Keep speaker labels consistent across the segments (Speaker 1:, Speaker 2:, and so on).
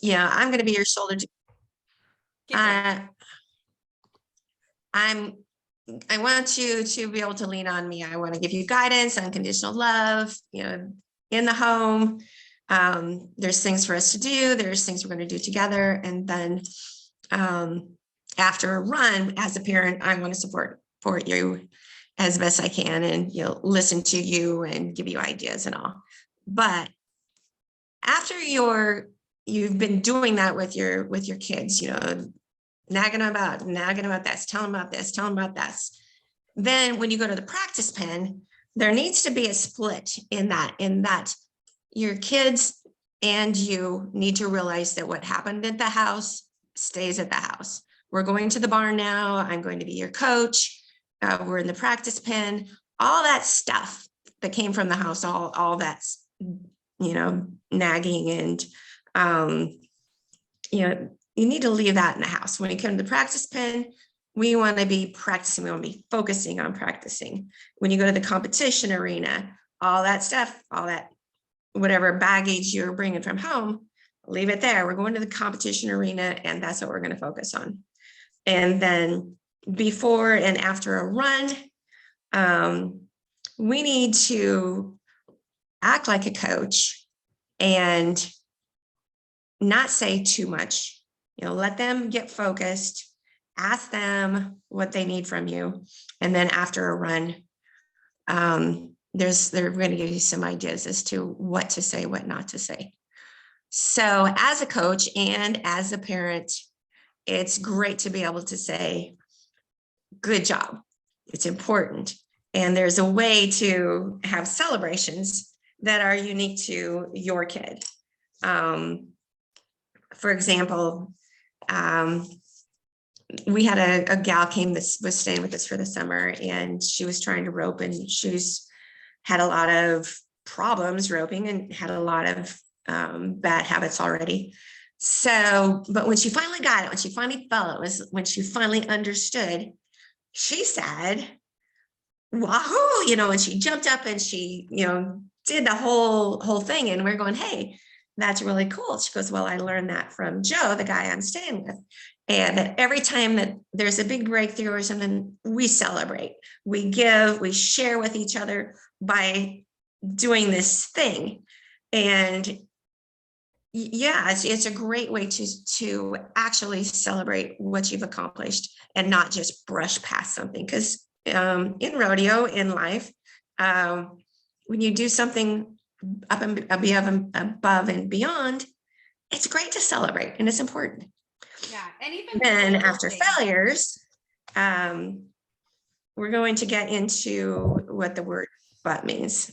Speaker 1: I'm going to be your shoulder. I want you to be able to lean on me. I want to give you guidance, unconditional love, in the home. There's things for us to do. There's things we're going to do together. And then after a run, as a parent, I want to support you as best I can and, listen to you and give you ideas and all. But after you've been doing that with your kids, nagging about this, telling them about this. Then when you go to the practice pen, there needs to be a split in that your kids and you need to realize that what happened at the house stays at the house. We're going to the barn now. I'm going to be your coach. We're in the practice pen. All that stuff that came from the house, all that's, nagging and, you need to leave that in the house. When you come to the practice pen, we want to be practicing. We want to be focusing on practicing. When you go to the competition arena, all that stuff, all that, whatever baggage you're bringing from home, leave it there. We're going to the competition arena and that's what we're going to focus on. And then before and after a run, we need to act like a coach and not say too much. Let them get focused, ask them what they need from you. And then after a run, they're going to give you some ideas as to what to say, what not to say. So as a coach and as a parent, it's great to be able to say, good job. It's important. And there's a way to have celebrations that are unique to your kid. For example, we had a gal came that was staying with us for the summer and she was trying to rope and she's had a lot of problems roping and had a lot of bad habits already. So, but when she finally got it, when she finally felt it, was when she finally understood, she said, wahoo, and she jumped up and she, did the whole thing. And we're going, hey, that's really cool. She goes, well, I learned that from Joe, the guy I'm staying with. And that every time that there's a big breakthrough or something, we celebrate, we give, we share with each other by doing this thing. And yeah, it's a great way to actually celebrate what you've accomplished and not just brush past something. Because in rodeo, in life, when you do something above and beyond, it's great to celebrate and it's important.
Speaker 2: Yeah, and even
Speaker 1: then after failures, we're going to get into what the word but means.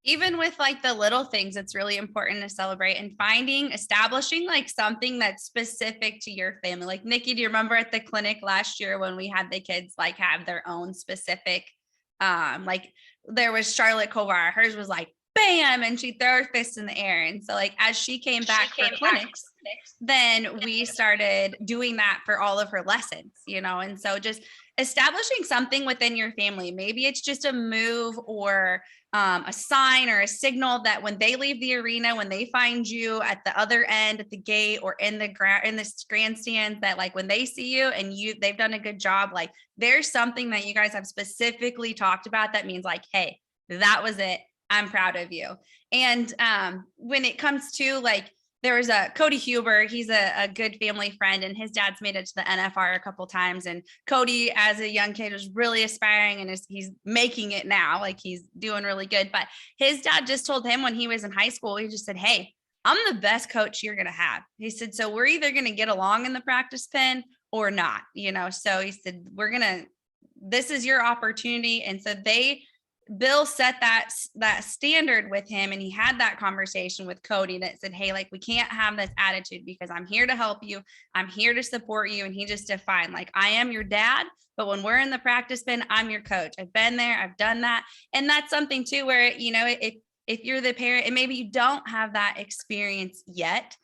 Speaker 2: Even with like the little things, it's really important to celebrate and establishing like something that's specific to your family. Like Nikki, do you remember at the clinic last year when we had the kids like have their own specific, like there was Charlotte Kovar, hers was like, bam, and she'd throw her fist in the air. And so like, as she came back for clinics, then we started doing that for all of her lessons, and so just establishing something within your family. Maybe it's just a move or a sign or a signal that when they leave the arena, when they find you at the other end at the gate or in the grandstands, that like when they see you and they've done a good job, like there's something that you guys have specifically talked about that means like, hey, that was it. I'm proud of you. And when it comes to like, there was a Cody Huber, he's a good family friend and his dad's made it to the NFR a couple times. And Cody, as a young kid, was really aspiring and he's making it now, like he's doing really good. But his dad just told him when he was in high school, he just said, hey, I'm the best coach you're going to have. He said, so we're either going to get along in the practice pen or not, so he said, this is your opportunity. And so Bill set that standard with him, and he had that conversation with Cody that said, hey, like we can't have this attitude because I'm here to help you. I'm here to support you. And he just defined like, I am your dad, but when we're in the practice pen, I'm your coach. I've been there. I've done that. And that's something too, where, if you're the parent and maybe you don't have that experience yet,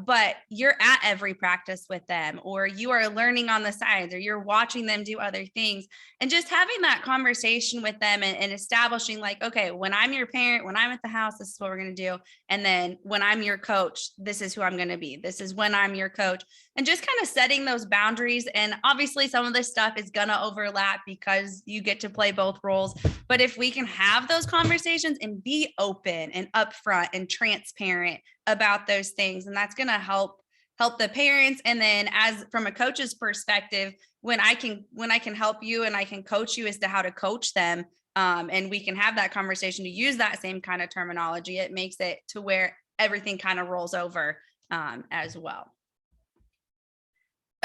Speaker 2: but you're at every practice with them, or you are learning on the sides, or you're watching them do other things, and just having that conversation with them and establishing like, okay, when I'm your parent, when I'm at the house, this is what we're going to do. And then when I'm your coach, this is who I'm going to be. This is when I'm your coach, and just kind of setting those boundaries. And obviously some of this stuff is going to overlap because you get to play both roles. But if we can have those conversations and be open and upfront and transparent about those things, and that's going to help the parents. And then as from a coach's perspective, when I can help you and I can coach you as to how to coach them, and we can have that conversation to use that same kind of terminology, it makes it to where everything kind of rolls over as well.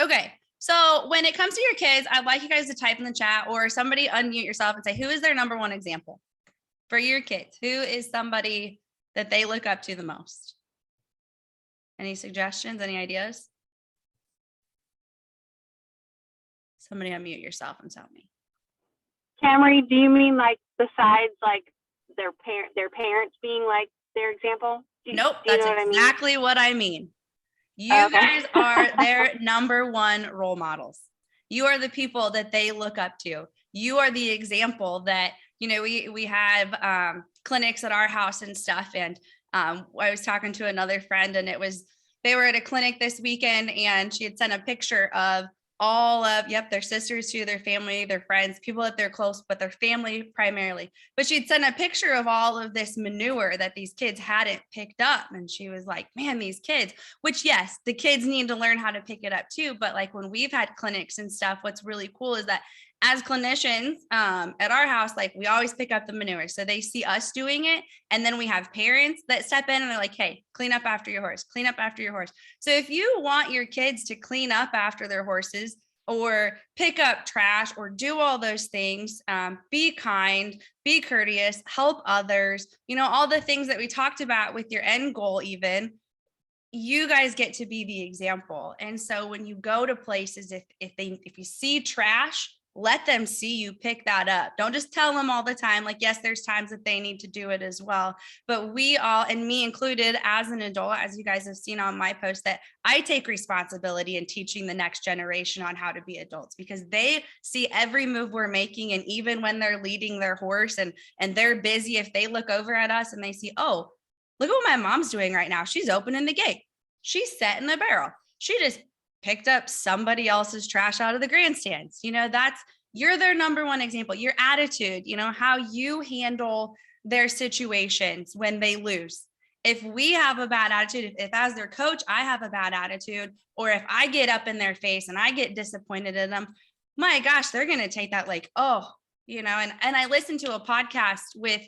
Speaker 2: Okay. So when it comes to your kids, I'd like you guys to type in the chat, or somebody unmute yourself and say, who is their number one example for your kids? Who is somebody that they look up to the most? Any suggestions, any ideas? Somebody unmute yourself and tell me.
Speaker 3: Camry, do you mean like besides like their parents being like their example?
Speaker 2: Nope, that's exactly what I mean. You guys are their number one role models. You are the people that they look up to. You are the example that, you know, we have clinics at our house and stuff. And I was talking to another friend, and they were at a clinic this weekend, and she had sent a picture of all of, their sisters too, their family, their friends, people that they're close, but their family primarily. But she'd sent a picture of all of this manure that these kids hadn't picked up. And she was like, man, these kids, which yes, the kids need to learn how to pick it up too. But like when we've had clinics and stuff, what's really cool is that as clinicians at our house, like we always pick up the manure. So they see us doing it. And then we have parents that step in and they're like, hey, clean up after your horse, clean up after your horse. So if you want your kids to clean up after their horses, or pick up trash, or do all those things, be kind, be courteous, help others, you know, all the things that we talked about with your end goal, even, you guys get to be the example. And so when you go to places, if you see trash, let them see you pick that up. Don't just tell them all the time. Like, yes, there's times that they need to do it as well. But we all, and me included as an adult, as you guys have seen on my post, that I take responsibility in teaching the next generation on how to be adults, because they see every move we're making. And even when they're leading their horse and they're busy, if they look over at us and they see, oh, look at what my mom's doing right now. She's opening the gate. She's setting the barrel. She just picked up somebody else's trash out of the grandstands. You know, you're their number one example. Your attitude, you know, how you handle their situations when they lose. If we have a bad attitude, if as their coach, I have a bad attitude, or if I get up in their face and I get disappointed in them, my gosh, they're going to take that like, oh, you know, and I listened to a podcast with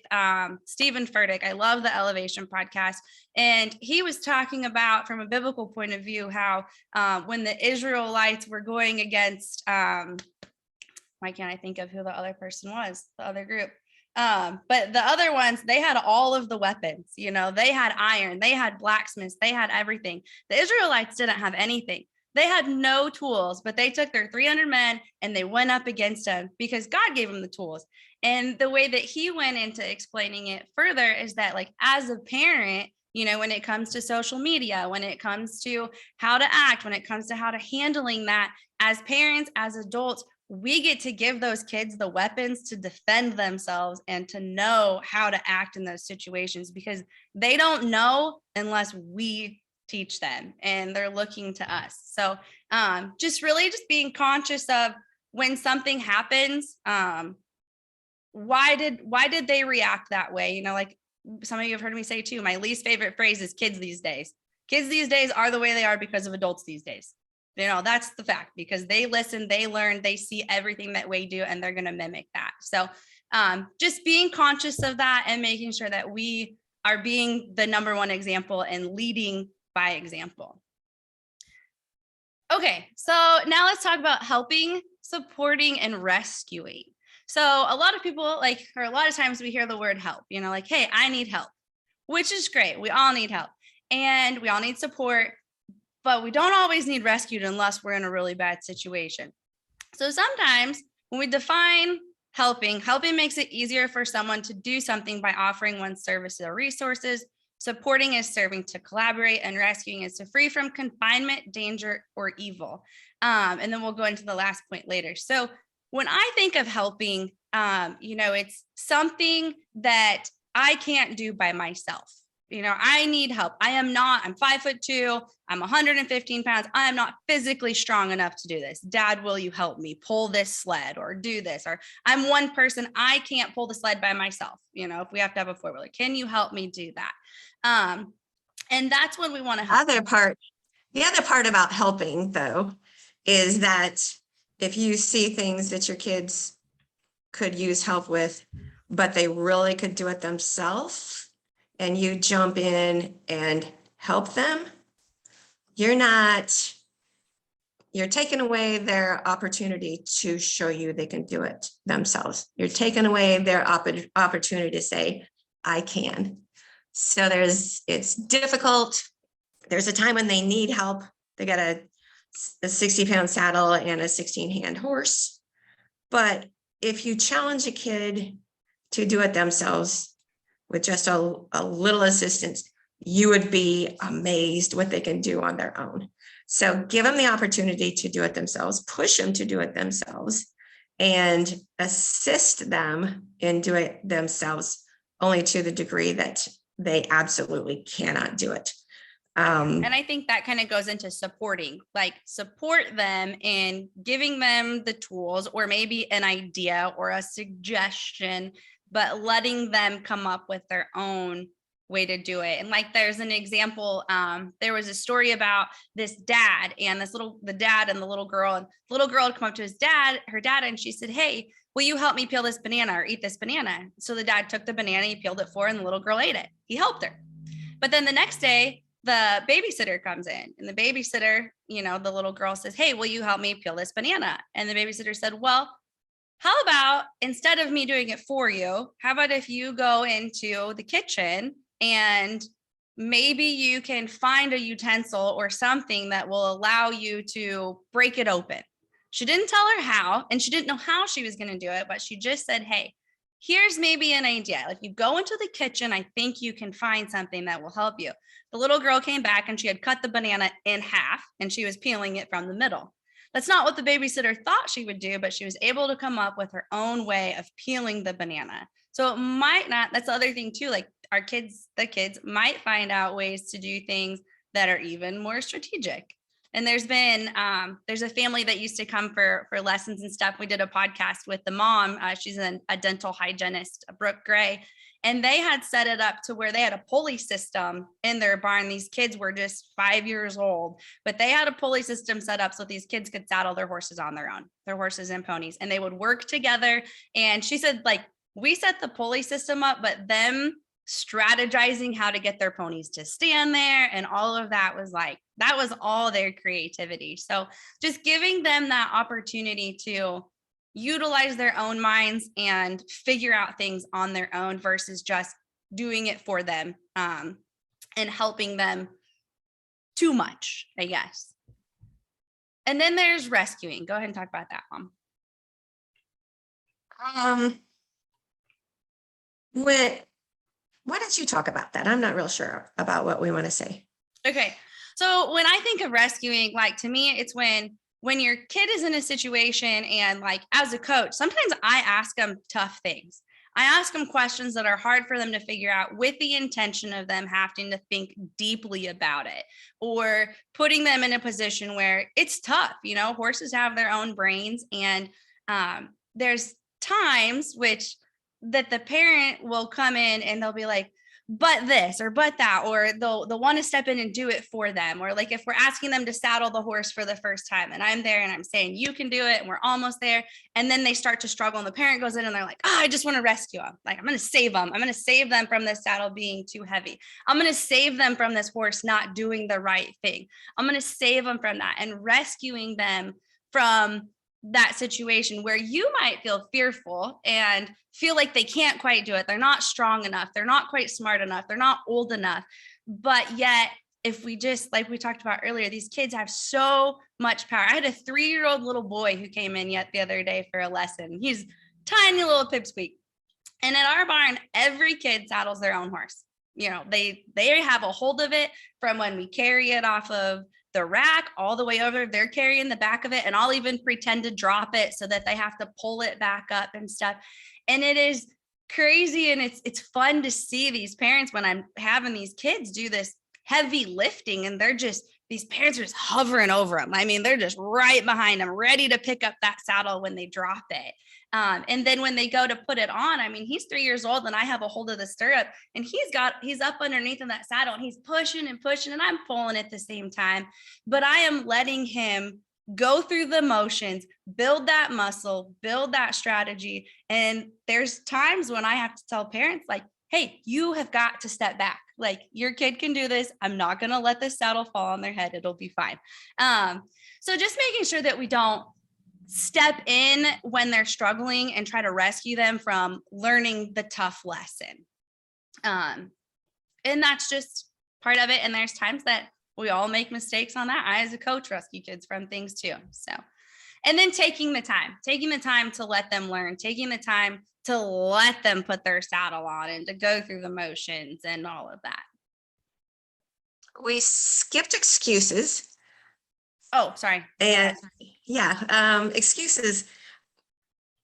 Speaker 2: Stephen Furtick. I love the Elevation podcast. And he was talking about, from a biblical point of view, how when the Israelites were going against, why can't I think of who the other person was, the other group? But the other ones, they had all of the weapons, you know, they had iron, they had blacksmiths, they had everything. The Israelites didn't have anything. They had no tools, but they took their 300 men and they went up against them because God gave them the tools. And the way that he went into explaining it further is that, like, as a parent, you know, when it comes to social media, when it comes to how to act, when it comes to how to handling that, as parents, as adults, we get to give those kids the weapons to defend themselves and to know how to act in those situations, because they don't know unless we teach them and they're looking to us. So just being conscious of when something happens, why did they react that way? You know, like some of you have heard me say too, my least favorite phrase is kids these days. Kids these days are the way they are because of adults these days. You know, that's the fact, because they listen, they learn, they see everything that we do, and they're going to mimic that. So just being conscious of that and making sure that we are being the number one example and leading by example. Okay, so now let's talk about helping, supporting, and rescuing. So a lot of people or a lot of times we hear the word help, you know, like, hey, I need help, which is great. We all need help and we all need support, but we don't always need rescued unless we're in a really bad situation. So sometimes when we define helping makes it easier for someone to do something by offering one's services or resources. Supporting is serving to collaborate, and rescuing is to free from confinement, danger, or evil. And then we'll go into the last point later. So when I think of helping, it's something that I can't do by myself. I need help. I'm 5'2", I'm 115 pounds. I am not physically strong enough to do this. Dad, will you help me pull this sled or do this? Or I'm one person, I can't pull the sled by myself. If we have to have a four-wheeler, can you help me do that? And that's when we want to help.
Speaker 1: The other part about helping, though, is that if you see things that your kids could use help with, but they really could do it themselves, and you jump in and help them, you're taking away their opportunity to show you they can do it themselves. You're taking away their opportunity to say, I can. So it's difficult. There's a time when they need help. They got a 60-pound saddle and a 16-hand horse. But if you challenge a kid to do it themselves with just a little assistance, you would be amazed what they can do on their own. So give them the opportunity to do it themselves, push them to do it themselves, and assist them in doing it themselves only to the degree that they absolutely cannot do it.
Speaker 2: And I think that kind of goes into supporting, like support them in giving them the tools or maybe an idea or a suggestion, but letting them come up with their own way to do it. And like, there's an example, there was a story about this dad and the dad and the little girl, and the little girl had come up to her dad, and she said, hey, will you help me peel this banana or eat this banana? So the dad took the banana, he peeled it for her, and the little girl ate it. He helped her. But then the next day, the babysitter comes in, and the babysitter, the little girl says, hey, will you help me peel this banana? And the babysitter said, well, how about instead of me doing it for you, how about if you go into the kitchen and maybe you can find a utensil or something that will allow you to break it open. She didn't tell her how, and she didn't know how she was going to do it, but she just said, hey, here's maybe an idea. If you go into the kitchen, I think you can find something that will help you. The little girl came back and she had cut the banana in half and she was peeling it from the middle. That's not what the babysitter thought she would do, but she was able to come up with her own way of peeling the banana. So it might not, that's the other thing too, like the kids might find out ways to do things that are even more strategic. And there's a family that used to come for lessons and stuff. We did a podcast with the mom. She's a dental hygienist, Brooke Gray. And they had set it up to where they had a pulley system in their barn. These kids were just 5 years old, but they had a pulley system set up so these kids could saddle their horses on their own, their horses and ponies, and they would work together. And she said, like, we set the pulley system up, but them strategizing how to get their ponies to stand there and all of that was all their creativity. So just giving them that opportunity to utilize their own minds and figure out things on their own versus just doing it for them, and helping them too much, I guess. And then there's rescuing. Go ahead and talk about that, Mom.
Speaker 1: Why don't you talk about that? I'm not real sure about what we want to say.
Speaker 2: Okay. So when I think of rescuing, like, to me, it's when your kid is in a situation and, like, as a coach, sometimes I ask them tough things. I ask them questions that are hard for them to figure out with the intention of them having to think deeply about it or putting them in a position where it's tough. Horses have their own brains, and there's times that the parent will come in and they'll be like, but this or but that, or they'll want to step in and do it for them. Or like if we're asking them to saddle the horse for the first time and I'm there and I'm saying, you can do it, and we're almost there. And then they start to struggle and the parent goes in and they're like, I just want to rescue them. Like, I'm going to save them. I'm going to save them from this saddle being too heavy. I'm going to save them from this horse not doing the right thing. I'm going to save them from that, and rescuing them from that situation where you might feel fearful and feel like they can't quite do it. They're not strong enough. They're not quite smart enough. They're not old enough. But yet, if we just, like we talked about earlier, these kids have so much power. I had a 3-year-old little boy who came in the other day for a lesson. He's tiny little pipsqueak. And at our barn, every kid saddles their own horse. they have a hold of it from when we carry it off of the rack all the way over. They're carrying the back of it, and I'll even pretend to drop it so that they have to pull it back up and stuff. And it is crazy. And it's fun to see these parents when I'm having these kids do this heavy lifting, and these parents are just hovering over them. I mean, they're just right behind them, ready to pick up that saddle when they drop it. And then when they go to put it on, I mean, he's 3 years old and I have a hold of the stirrup, and he's up underneath in that saddle, and he's pushing and pushing, and I'm pulling at the same time, but I am letting him go through the motions, build that muscle, build that strategy. And there's times when I have to tell parents, like, hey, you have got to step back. Like, your kid can do this. I'm not going to let the saddle fall on their head. It'll be fine. So just making sure that we don't step in when they're struggling and try to rescue them from learning the tough lesson. And that's just part of it. And there's times that we all make mistakes on that. I, as a coach, rescue kids from things too. So, and then taking the time to let them learn, taking the time to let them put their saddle on and to go through the motions and all of that.
Speaker 1: We skipped excuses.
Speaker 2: Oh, sorry.
Speaker 1: And yeah, excuses.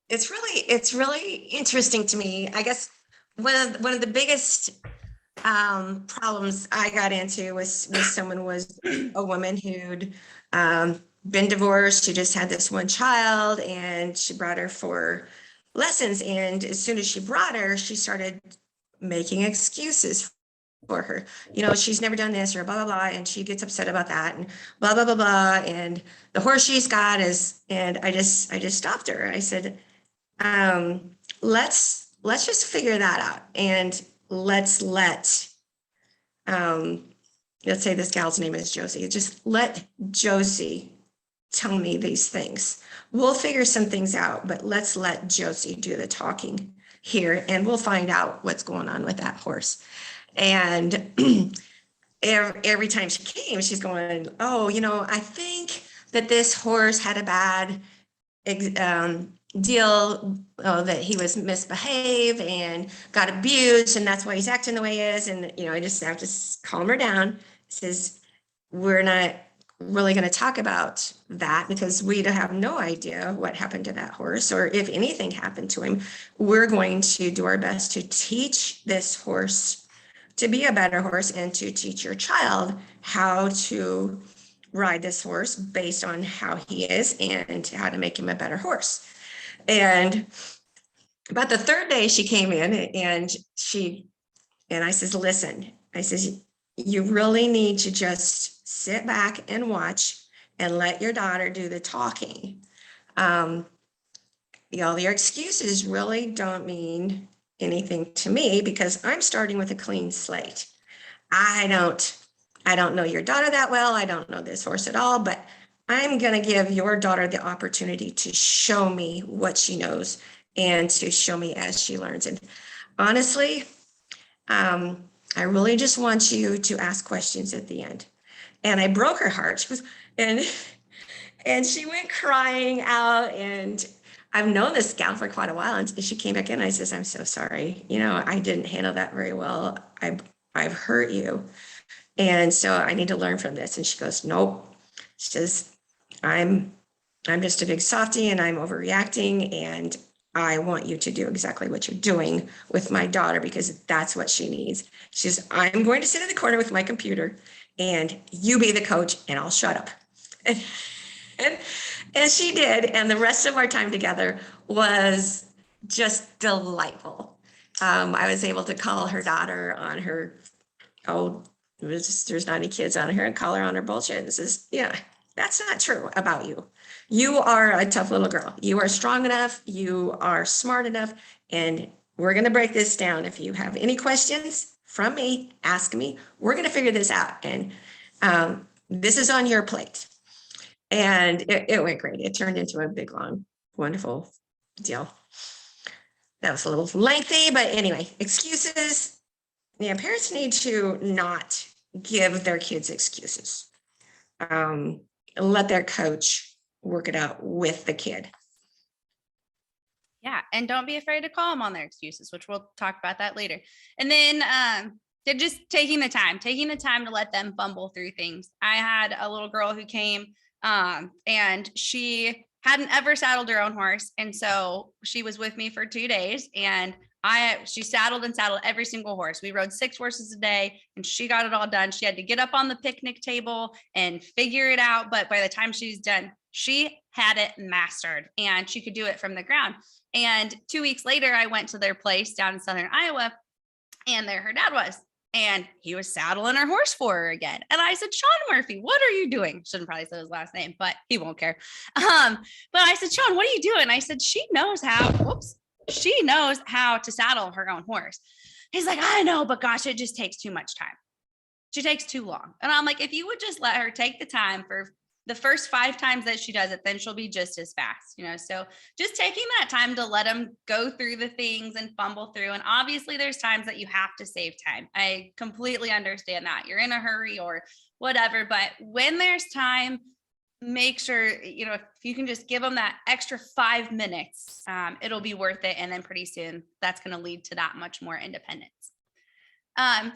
Speaker 1: It's really interesting to me. I guess one of the biggest problems I got into was a woman who'd been divorced. She just had this one child, and she brought her for lessons. And as soon as she brought her, she started making excuses for her. She's never done this, or blah, blah, blah. And she gets upset about that, and blah, blah, blah, blah. And the horse she's got and I just stopped her. I said, let's just figure that out. And let's say this gal's name is Josie. Just let Josie tell me these things. We'll figure some things out, but let's let Josie do the talking here, and we'll find out what's going on with that horse. And every time she came, she's going, oh, I think that this horse had a bad deal, that he was misbehaved and got abused, and that's why he's acting the way he is. And I just have to calm her down. Says, we're not really going to talk about that, because we have no idea what happened to that horse, or if anything happened to him. We're going to do our best to teach this horse to be a better horse, and to teach your child how to ride this horse based on how he is, and how to make him a better horse. And about the third day she came in, and I says, listen, I says, you really need to just sit back and watch and let your daughter do the talking. Your excuses really don't mean anything to me, because I'm starting with a clean slate. I don't know your daughter that well. I don't know this horse at all, but I'm going to give your daughter the opportunity to show me what she knows, and to show me as she learns. And honestly, I really just want you to ask questions at the end. And I broke her heart. She was, and she went crying out. And I've known this gal for quite a while. And she came back in, and I says, I'm so sorry. I didn't handle that very well. I've hurt you. And so I need to learn from this. And she goes, nope. She says, I'm just a big softie, and I'm overreacting, and I want you to do exactly what you're doing with my daughter, because that's what she needs. She says, I'm going to sit in the corner with my computer, and you be the coach, and I'll shut up. And she did. And the rest of our time together was just delightful. I was able to call her daughter on her, there's not any kids on her, and call her on her bullshit, and says, yeah, that's not true about you. You are a tough little girl. You are strong enough. You are smart enough. And we're going to break this down. If you have any questions from me, ask me. We're going to figure this out. And this is on your plate. And it went great. It turned into a big, long, wonderful deal. That was a little lengthy, but anyway, excuses. Yeah, parents need to not give their kids excuses. Let their coach work it out with the kid.
Speaker 2: Yeah. And don't be afraid to call them on their excuses, which we'll talk about that later. And then just taking the time to let them fumble through things. I had a little girl who came and she hadn't ever saddled her own horse. And so she was with me for 2 days and she saddled every single horse. We rode 6 horses a day and she got it all done. She had to get up on the picnic table and figure it out. But by the time she's done, she had it mastered and she could do it from the ground. And 2 weeks later, I went to their place down in Southern Iowa and there her dad was. And he was saddling her horse for her again. And I said, Sean Murphy, what are you doing? Shouldn't probably say his last name, but he won't care. But I said, Sean, what are you doing? I said, she knows how to saddle her own horse. He's like, I know, but gosh, it just takes too much time. She takes too long. And I'm like, if you would just let her take the time for the first 5 times that she does it, then she'll be just as fast, So just taking that time to let them go through the things and fumble through. And obviously there's times that you have to save time. I completely understand that you're in a hurry or whatever, but when there's time, make sure, if you can just give them that extra 5 minutes, it'll be worth it. And then pretty soon that's going to lead to that much more independence.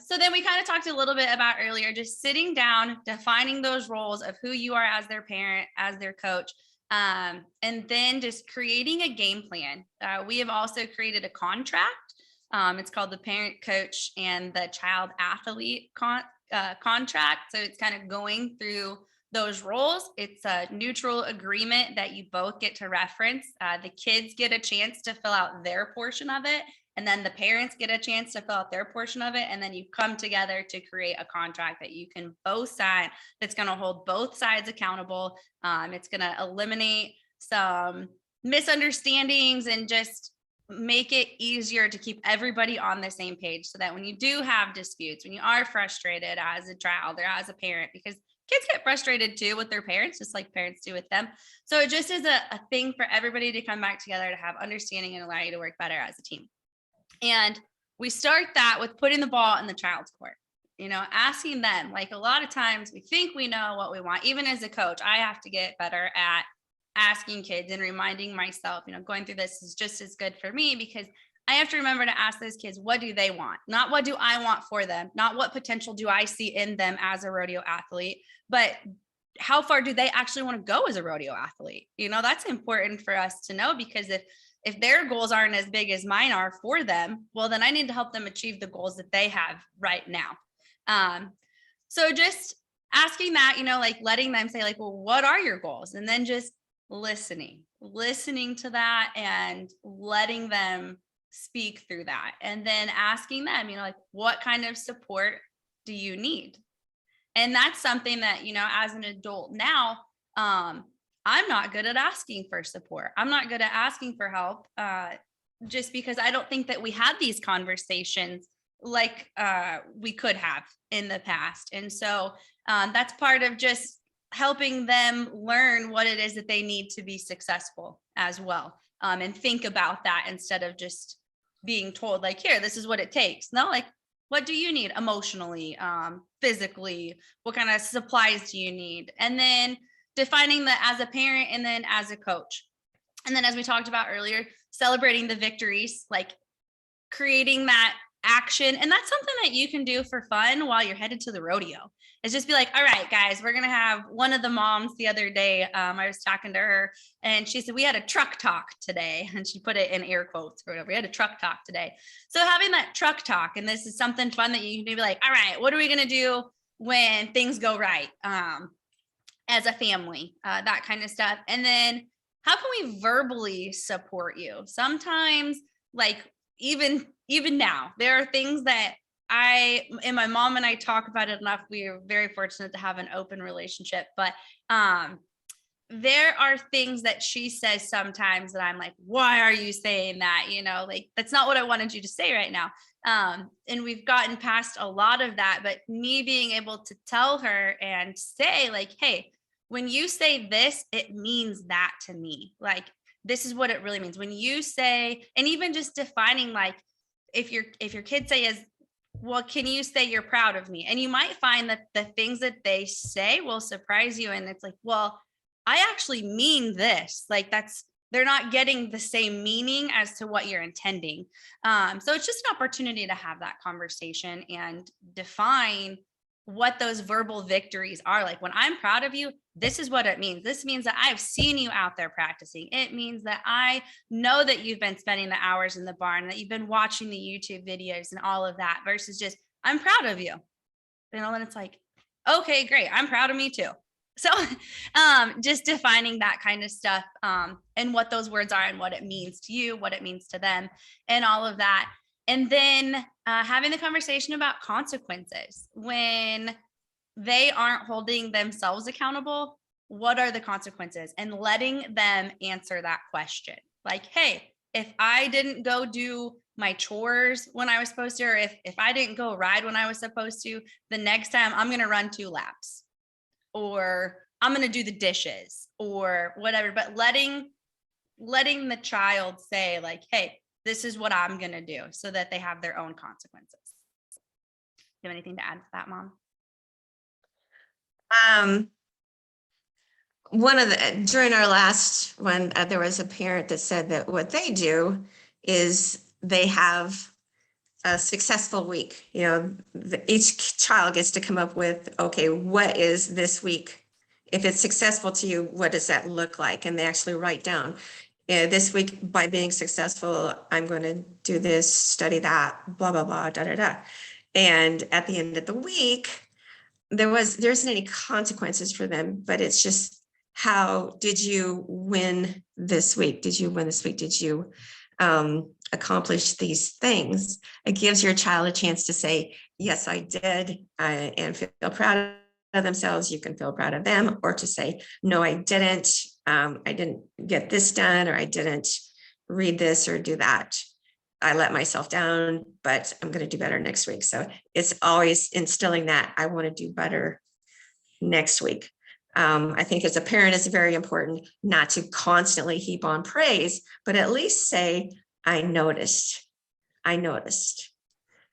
Speaker 2: So then we kind of talked a little bit about earlier, just sitting down, defining those roles of who you are as their parent, as their coach, and then just creating a game plan. We have also created a contract. It's called the Parent, Coach, and the Child Athlete contract. So it's kind of going through those roles. It's a neutral agreement that you both get to reference. The kids get a chance to fill out their portion of it. And then the parents get a chance to fill out their portion of it. And then you come together to create a contract that you can both sign that's going to hold both sides accountable. It's going to eliminate some misunderstandings and just make it easier to keep everybody on the same page so that when you do have disputes, when you are frustrated as a child or as a parent, because kids get frustrated too with their parents, just like parents do with them. So it just is a thing for everybody to come back together to have understanding and allow you to work better as a team. And we start that with putting the ball in the child's court, asking them, like a lot of times we think we know what we want. Even as a coach, I have to get better at asking kids and reminding myself, going through this is just as good for me because I have to remember to ask those kids, what do they want? Not what do I want for them? Not what potential do I see in them as a rodeo athlete, but how far do they actually want to go as a rodeo athlete? That's important for us to know because if their goals aren't as big as mine are for them, well, then I need to help them achieve the goals that they have right now. So just asking that, like letting them say like, well, what are your goals? And then just listening to that and letting them speak through that. And then asking them, like, what kind of support do you need? And that's something that, as an adult now, I'm not good at asking for support. I'm not good at asking for help just because I don't think that we had these conversations like we could have in the past. And so that's part of just helping them learn what it is that they need to be successful as well. And think about that instead of just being told like, here, this is what it takes. No, like, what do you need emotionally, physically? What kind of supplies do you need? And then defining that as a parent and then as a coach. And then as we talked about earlier, celebrating the victories, like creating that action. And that's something that you can do for fun while you're headed to the rodeo. It's just be like, all right, guys, we're going to have one of the moms the other day. I was talking to her and she said, we had a truck talk today. And she put it in air quotes or whatever. We had a truck talk today. So having that truck talk, and this is something fun that you can be like, all right, what are we going to do when things go right? As a family, that kind of stuff. And then how can we verbally support you? Sometimes, like even now, there are things that my mom and I talk about it enough. We are very fortunate to have an open relationship, but there are things that she says sometimes that I'm like, why are you saying that? Like, that's not what I wanted you to say right now. And we've gotten past a lot of that, but me being able to tell her and say like, hey, when you say this, it means that to me. Like, this is what it really means. When you say, and even just defining, like, if your kids say is, well, can you say you're proud of me? And you might find that the things that they say will surprise you. And it's like, well, I actually mean this. Like, that's they're not getting the same meaning as to what you're intending. So it's just an opportunity to have that conversation and define what those verbal victories are. Like, when I'm proud of you, this is what it means. This means that I've seen you out there practicing. It means that I know that you've been spending the hours in the barn, that you've been watching the YouTube videos and all of that, versus just, I'm proud of you. And it's like, okay, great. I'm proud of me too. So just defining that kind of stuff, and what those words are and what it means to you, what it means to them, and all of that. And then having the conversation about consequences. When they aren't holding themselves accountable, what are the consequences? And letting them answer that question. Like, hey, if I didn't go do my chores when I was supposed to, or if I didn't go ride when I was supposed to, the next time I'm going to run 2 laps, or I'm going to do the dishes, or whatever. But letting the child say, like, hey, this is what I'm going to do, so that they have their own consequences. Do you have anything to add to that, Mom?
Speaker 1: During our last one, there was a parent that said that what they do is they have a successful week. Each child gets to come up with, okay, what is this week? If it's successful to you, what does that look like? And they actually write down, this week, by being successful, I'm going to do this, study that, blah, blah, blah, da, da, da. And at the end of the week, there isn't any consequences for them, but it's just, how did you win this week? Did you win this week? Did you accomplish these things? It gives your child a chance to say, yes, I did, and feel proud of themselves. You can feel proud of them, or to say, no, I didn't get this done, or I didn't read this or do that. I let myself down, but I'm going to do better next week. So it's always instilling that I want to do better next week. I think as a parent, it's very important not to constantly heap on praise, but at least say, I noticed.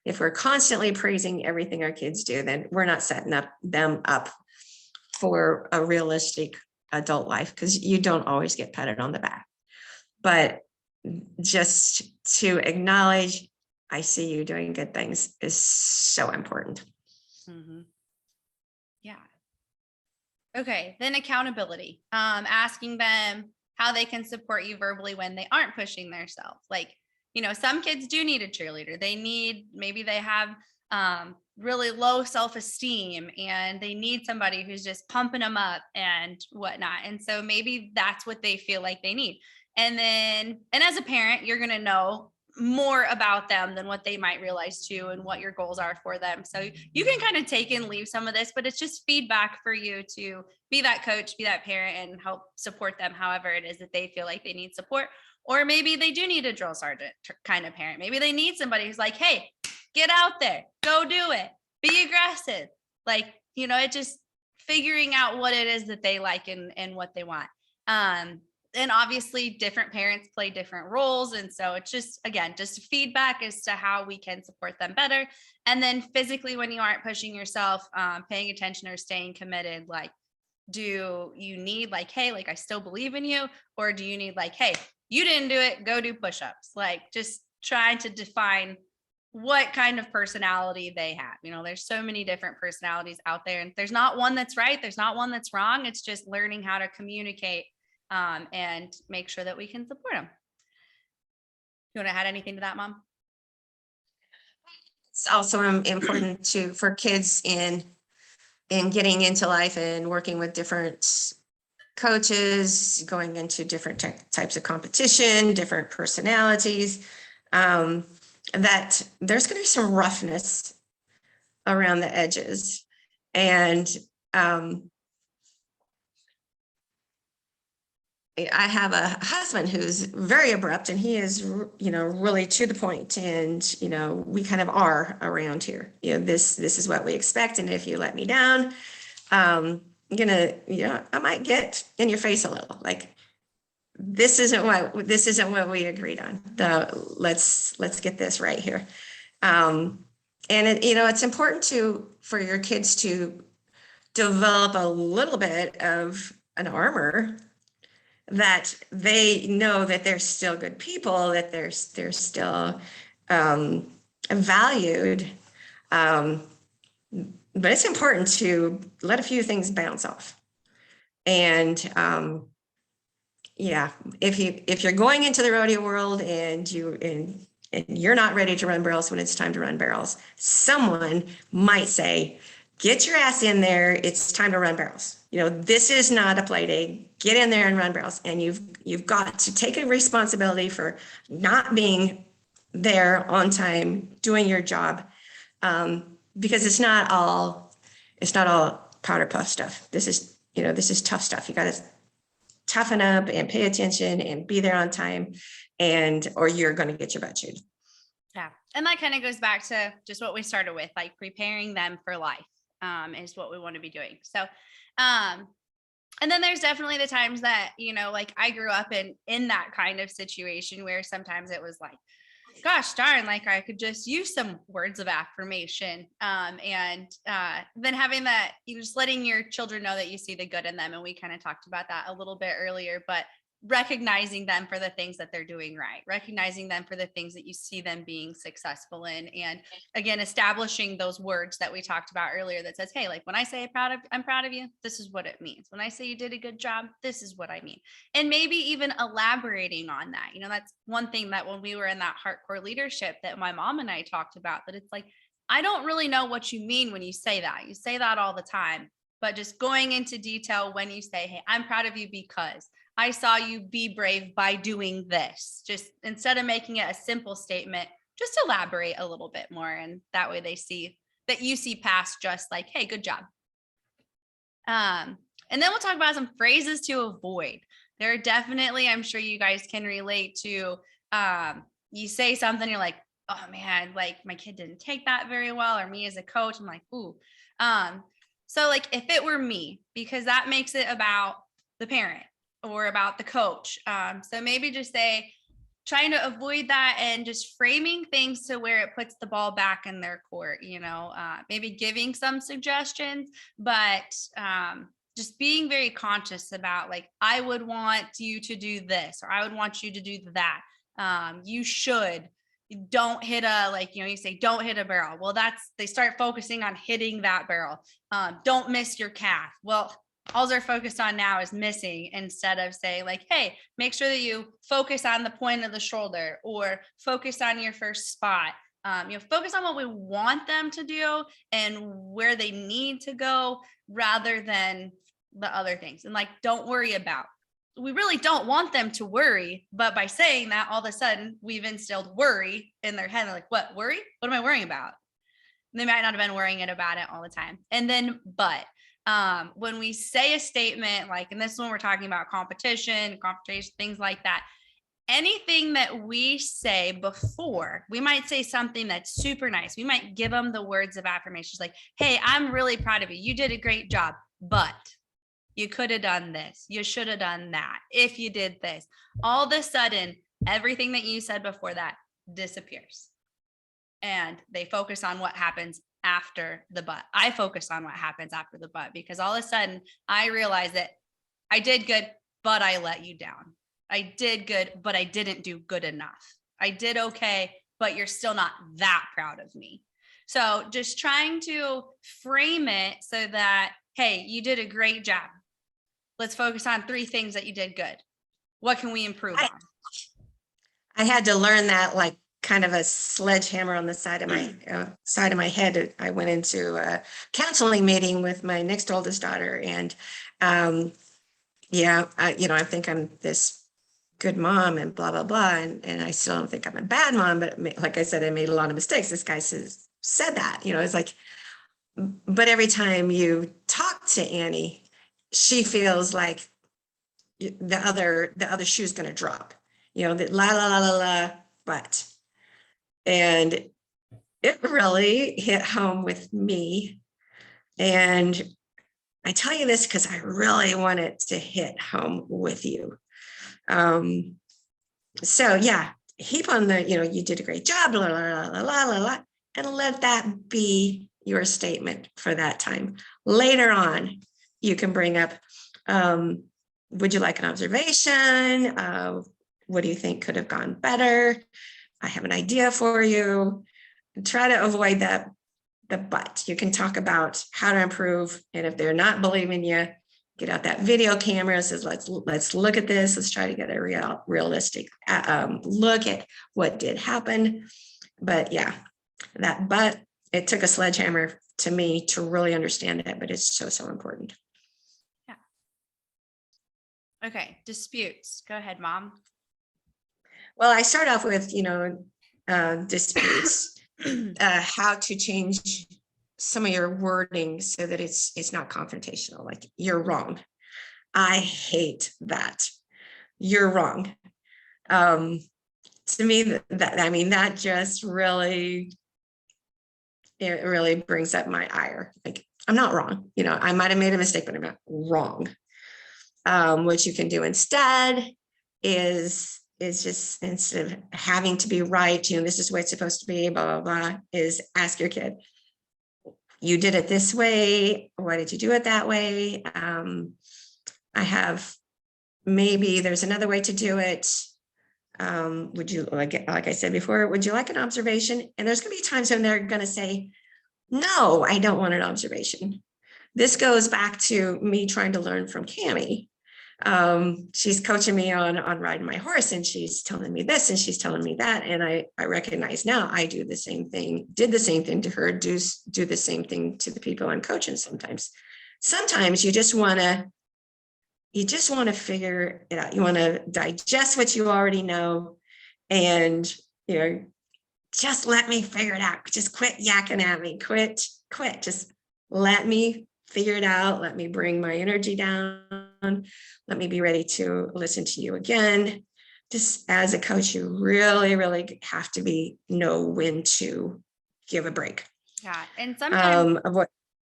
Speaker 1: If we're constantly praising everything our kids do, then we're not setting them up for a realistic adult life, because you don't always get patted on the back. But just to acknowledge, I see you doing good things, is so important.
Speaker 2: Mm-hmm. Yeah. Okay. Then accountability, asking them how they can support you verbally when they aren't pushing themselves. Like, some kids do need a cheerleader. Maybe they have really low self-esteem, and they need somebody who's just pumping them up and whatnot. And so maybe that's what they feel like they need. And as a parent, you're going to know more about them than what they might realize too, and what your goals are for them. So you can kind of take and leave some of this, but it's just feedback for you to be that coach, be that parent, and help support them however it is that they feel like they need support. Or maybe they do need a drill sergeant kind of parent. Maybe they need somebody who's like, hey, get out there, go do it, be aggressive. Like, it just figuring out what it is that they like and what they want. And obviously different parents play different roles. And so it's just, again, just feedback as to how we can support them better. And then physically, when you aren't pushing yourself, paying attention or staying committed, like, do you need like, hey, like, I still believe in you? Or do you need like, hey, you didn't do it, go do push-ups? Like, just trying to define what kind of personality they have. There's so many different personalities out there, and there's not one that's right. There's not one that's wrong. It's just learning how to communicate and make sure that we can support them. You want to add anything to that, Mom?
Speaker 1: It's also important for kids in getting into life and working with different coaches, going into different types of competition, different personalities, that there's going to be some roughness around the edges. And I have a husband who's very abrupt, and he is, really to the point. And, we kind of are around here. This is what we expect. And if you let me down, I might get in your face a little. Like, this isn't what we agreed on. Let's get this right here. And it's important for your kids to develop a little bit of an armor that they know that they're still good people, that they're still valued. But it's important to let a few things bounce off. And yeah, if you're going into the rodeo world and you're not ready to run barrels when it's time to run barrels, someone might say, get your ass in there. It's time to run barrels. This is not a play day. Get in there and run barrels. And you've got to take a responsibility for not being there on time, doing your job. Because it's not all powder puff stuff. This is tough stuff. You got to toughen up and pay attention and be there on time, or you're going to get your butt chewed.
Speaker 2: Yeah. And that kind of goes back to just what we started with, like preparing them for life, is what we want to be doing. So, and then there's definitely the times that, like I grew up in that kind of situation where sometimes it was like, gosh darn, like I could just use some words of affirmation. And then having that, just letting your children know that you see the good in them. And we kind of talked about that a little bit earlier, but recognizing them for the things that they're doing right, recognizing them for the things that you see them being successful in. And again, establishing those words that we talked about earlier that says, hey, like when I say I'm proud of you, this is what it means. When I say you did a good job, this is what I mean. And maybe even elaborating on that. That's one thing that when we were in that hardcore leadership that my mom and I talked about, that it's like, I don't really know what you mean when you say that. You say that all the time, but just going into detail when you say, hey, I'm proud of you because I saw you be brave by doing this. Just instead of making it a simple statement, just elaborate a little bit more. And that way they see that you see past just like, hey, good job. And then we'll talk about some phrases to avoid. There are definitely, I'm sure you guys can relate to, you say something, you're like, oh man, like my kid didn't take that very well, or me as a coach, I'm like, ooh. So like if it were me, because that makes it about the parent or about the coach. So maybe just say, trying to avoid that and just framing things to where it puts the ball back in their court, maybe giving some suggestions, but just being very conscious about like, I would want you to do this, or I would want you to do that. You should. Don't hit you say, don't hit a barrel. Well, they start focusing on hitting that barrel. Don't miss your calf. Well, all they're focused on now is missing, instead of saying like, hey, make sure that you focus on the point of the shoulder, or focus on your first spot. Focus on what we want them to do and where they need to go, rather than the other things. And like, don't worry about. We really don't want them to worry, but by saying that, all of a sudden we've instilled worry in their head. They're like, what, worry? What am I worrying about? And they might not have been worrying about it all the time. And then, but when we say a statement, like, and this is when we're talking about competition, things like that, anything that we say before, we might say something that's super nice. We might give them the words of affirmations like, hey, I'm really proud of you. You did a great job, but you could have done this. You should have done that. If you did this, all of a sudden, everything that you said before that disappears. And they focus on what happens after the but. I focus on what happens after the but, because all of a sudden I realize that I did good, but I let you down. I did good, but I didn't do good enough. I did okay, but you're still not that proud of me. So just trying to frame it so that, hey, you did a great job. Let's focus on 3 things that you did good. What can we improve on?
Speaker 1: I had to learn that like kind of a sledgehammer on the side of my head. I went into a counseling meeting with my next oldest daughter, and I think I'm this good mom and blah blah blah, and I still don't think I'm a bad mom, but like I said, I made a lot of mistakes. This guy said that, it's like, but every time you talk to Annie, she feels like the other shoe's going to drop, that la la la la la, but. And it really hit home with me. And I tell you this because I really want it to hit home with you. So yeah, heap on the, you did a great job, la, la, la, la, la, la, la, and let that be your statement for that time. Later on, you can bring up, would you like an observation? What do you think could have gone better? I have an idea for you. And try to avoid the but. You can talk about how to improve. And if they're not believing you, get out that video camera, says, let's look at this. Let's try to get a realistic look at what did happen. But yeah, but it took a sledgehammer to me to really understand it, but it's so important.
Speaker 2: Yeah. Okay. Disputes. Go ahead, Mom.
Speaker 1: Well, I start off with, disputes, how to change some of your wording so that it's not confrontational. Like, you're wrong. I hate that. You're wrong. To me, that just really, it really brings up my ire. Like, I'm not wrong. I might have made a mistake, but I'm not wrong. What you can do instead is just, instead of having to be right, this is the way it's supposed to be, blah, blah, blah, is ask your kid, you did it this way. Why did you do it that way? Maybe there's another way to do it. Would you, like I said before, would you like an observation? And there's going to be times when they're going to say, no, I don't want an observation. This goes back to me trying to learn from Cammie. She's coaching me on riding my horse, and she's telling me this and she's telling me that. And I recognize now I do the same thing, did the same thing to her, do the same thing to the people I'm coaching sometimes. Sometimes you just want to figure it out. You want to digest what you already know, and just let me figure it out. Just quit yakking at me. Quit. Just let me figure it out. Let me bring my energy down. Let me be ready to listen to you again. Just as a coach, you really, really have to know when to give a break.
Speaker 2: Yeah. And sometimes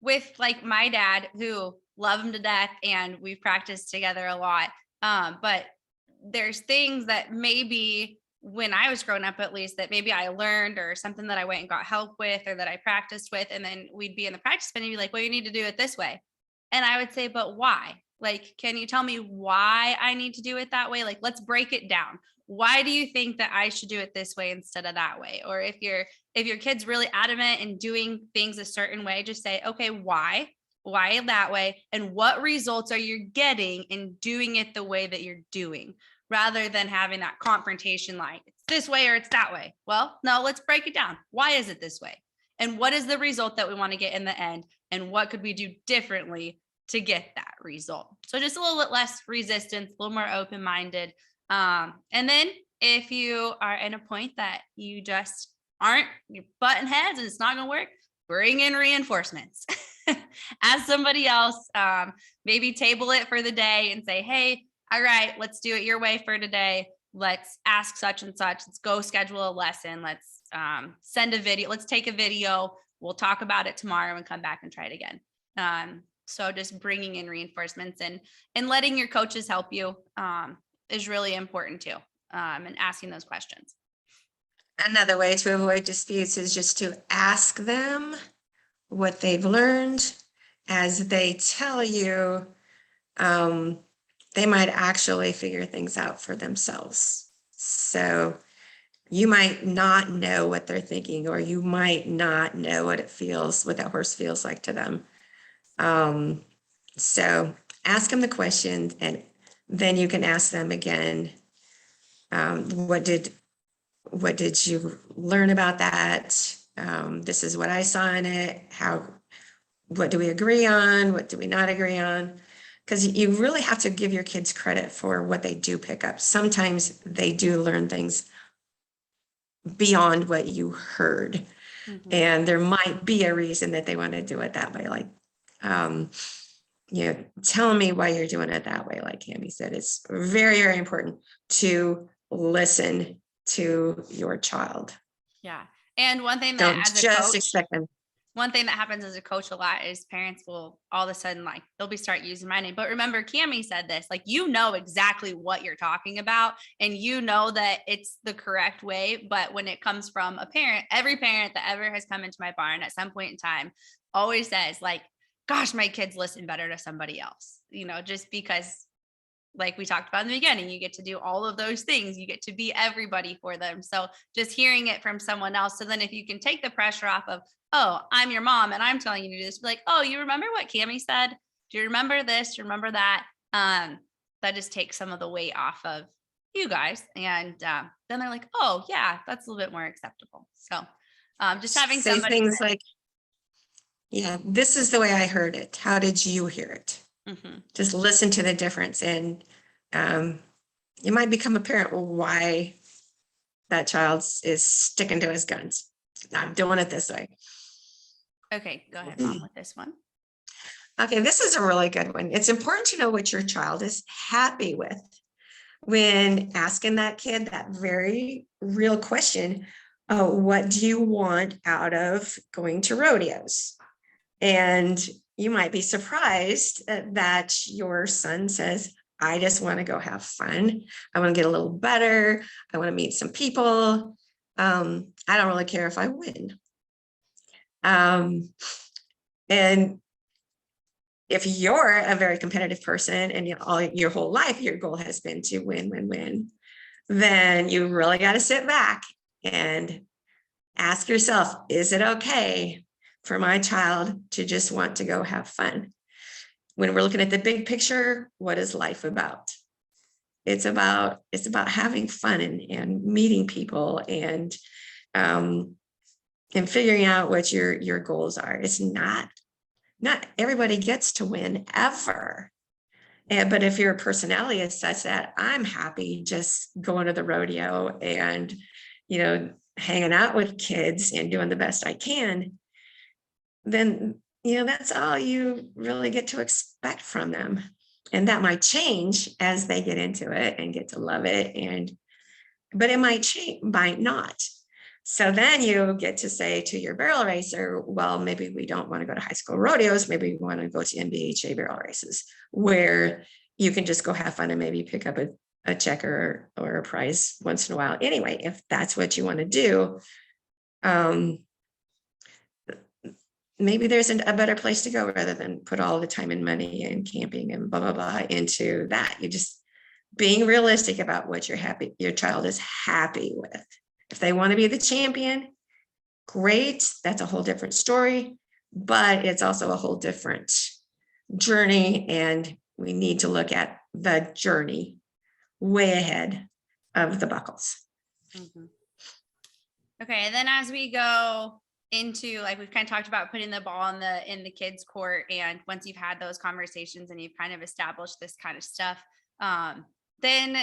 Speaker 2: with like my dad, who love him to death, and we've practiced together a lot. But there's things that maybe when I was growing up, at least, that maybe I learned, or something that I went and got help with, or that I practiced with. And then we'd be in the practice, and he'd be like, well, you need to do it this way. And I would say, but why? Like, can you tell me why I need to do it that way? Like, let's break it down. Why do you think that I should do it this way instead of that way? Or if your kid's really adamant in doing things a certain way, just say, okay, why that way? And what results are you getting in doing it the way that you're doing, rather than having that confrontation, like it's this way or it's that way. Well, no, let's break it down. Why is it this way? And what is the result that we want to get in the end? And what could we do differently to get that result? So just a little bit less resistance, a little more open-minded. And then if you are at a point that you just you're butting heads and it's not going to work, bring in reinforcements. Ask somebody else, maybe table it for the day and say, hey, all right, let's do it your way for today. Let's ask such and such. Let's go schedule a lesson. Let's send a video. Let's take a video. We'll talk about it tomorrow and come back and try it again. So just bringing in reinforcements and letting your coaches help you is really important too, and asking those questions.
Speaker 1: Another way to avoid disputes is just to ask them what they've learned. As they tell you, they might actually figure things out for themselves. So you might not know what they're thinking, or you might not know what that horse feels like to them. So ask them the question, and then you can ask them again, what did you learn about that? This is what I saw in it. What do we agree on? What do we not agree on? Because you really have to give your kids credit for what they do pick up. Sometimes they do learn things beyond what you heard. Mm-hmm. And there might be a reason that they want to do it that way. Like, tell me why you're doing it that way. Like Cammie said, it's very, very important to listen to your child.
Speaker 2: Yeah. And one thing
Speaker 1: that don't just expect them.
Speaker 2: One thing that happens as a coach a lot is parents will all of a sudden, like, they'll start using my name. But remember, Cammie said this, like, exactly what you're talking about, and that it's the correct way. But when it comes from a parent, every parent that ever has come into my barn at some point in time always says, like, gosh, my kids listen better to somebody else, just because like we talked about in the beginning, you get to do all of those things. You get to be everybody for them. So just hearing it from someone else. So then if you can take the pressure off of, oh, I'm your mom and I'm telling you to do this, be like, oh, you remember what Cammie said? Do you remember this? Do you remember that? That just takes some of the weight off of you guys. And then they're like, oh yeah, that's a little bit more acceptable. So just having
Speaker 1: Say
Speaker 2: somebody
Speaker 1: things like, yeah, this is the way I heard it. How did you hear it? Just listen to the difference, and you might become apparent why that child is sticking to his guns. I'm doing it this way.
Speaker 2: Okay, go ahead, Mom, with this one.
Speaker 1: Okay, this is a really good one. It's important to know what your child is happy with when asking that kid that very real question, what do you want out of going to rodeos? And you might be surprised that your son says, I just want to go have fun. I want to get a little better. I want to meet some people. I don't really care if I win. And if you're a very competitive person and all your whole life, your goal has been to win, then you really got to sit back and ask yourself, is it okay for my child to just want to go have fun? When we're looking at the big picture, what is life about? It's about having fun and meeting people and figuring out what your goals are. It's not everybody gets to win ever. But if your personality is such that I'm happy just going to the rodeo and, hanging out with kids and doing the best I can, then, that's all you really get to expect from them. And that might change as they get into it and get to love it. But it might change, might not. So then you get to say to your barrel racer, well, maybe we don't want to go to high school rodeos. Maybe we want to go to NBHA barrel races where you can just go have fun and maybe pick up a check or a prize once in a while. Anyway, if that's what you want to do, maybe there's a better place to go rather than put all the time and money and camping and blah, blah, blah into that. You just being realistic about what your child is happy with. If they want to be the champion, great. That's a whole different story, but it's also a whole different journey. And we need to look at the journey way ahead of the buckles.
Speaker 2: Okay. And then as we go into, like, we've kind of talked about putting the ball in the kids' court. And once you've had those conversations and you've kind of established this kind of stuff, then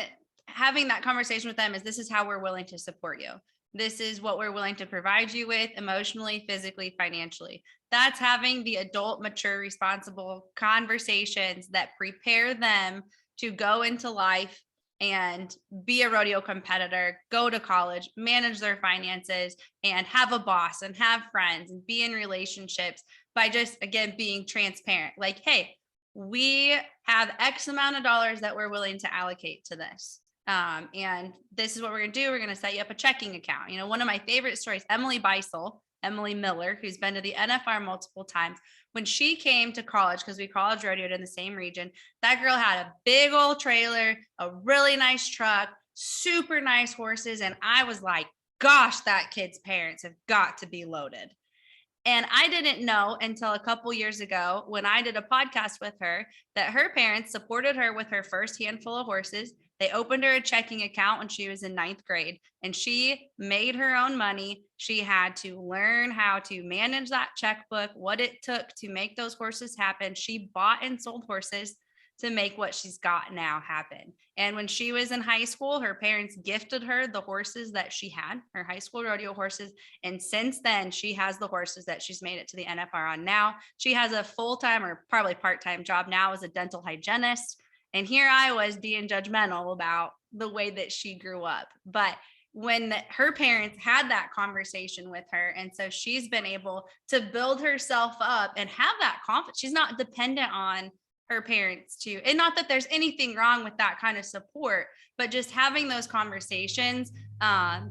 Speaker 2: having that conversation with them is, this is how we're willing to support you. This is what we're willing to provide you with emotionally, physically, financially. That's having the adult, mature, responsible conversations that prepare them to go into life and be a rodeo competitor, go to college, manage their finances, and have a boss and have friends and be in relationships by just, again, being transparent. Like, hey, we have X amount of dollars that we're willing to allocate to this. And this is what we're going to do. We're going to set you up a checking account. One of my favorite stories, Emily Miller, who's been to the NFR multiple times, when she came to college, because we college rodeoed in the same region, that girl had a big old trailer, a really nice truck, super nice horses. And I was like, gosh, that kid's parents have got to be loaded. And I didn't know until a couple years ago when I did a podcast with her that her parents supported her with her first handful of horses. They opened her a checking account when she was in 9th grade, and she made her own money. She had to learn how to manage that checkbook, what it took to make those horses happen. She bought and sold horses to make what she's got now happen. And when she was in high school, her parents gifted her the horses that she had, her high school rodeo horses. And since then, she has the horses that she's made it to the NFR on now. She has a full-time or probably part-time job now as a dental hygienist. And here I was being judgmental about the way that she grew up. But when her parents had that conversation with her, and so she's been able to build herself up and have that confidence. She's not dependent on her parents to, and not that there's anything wrong with that kind of support, but just having those conversations that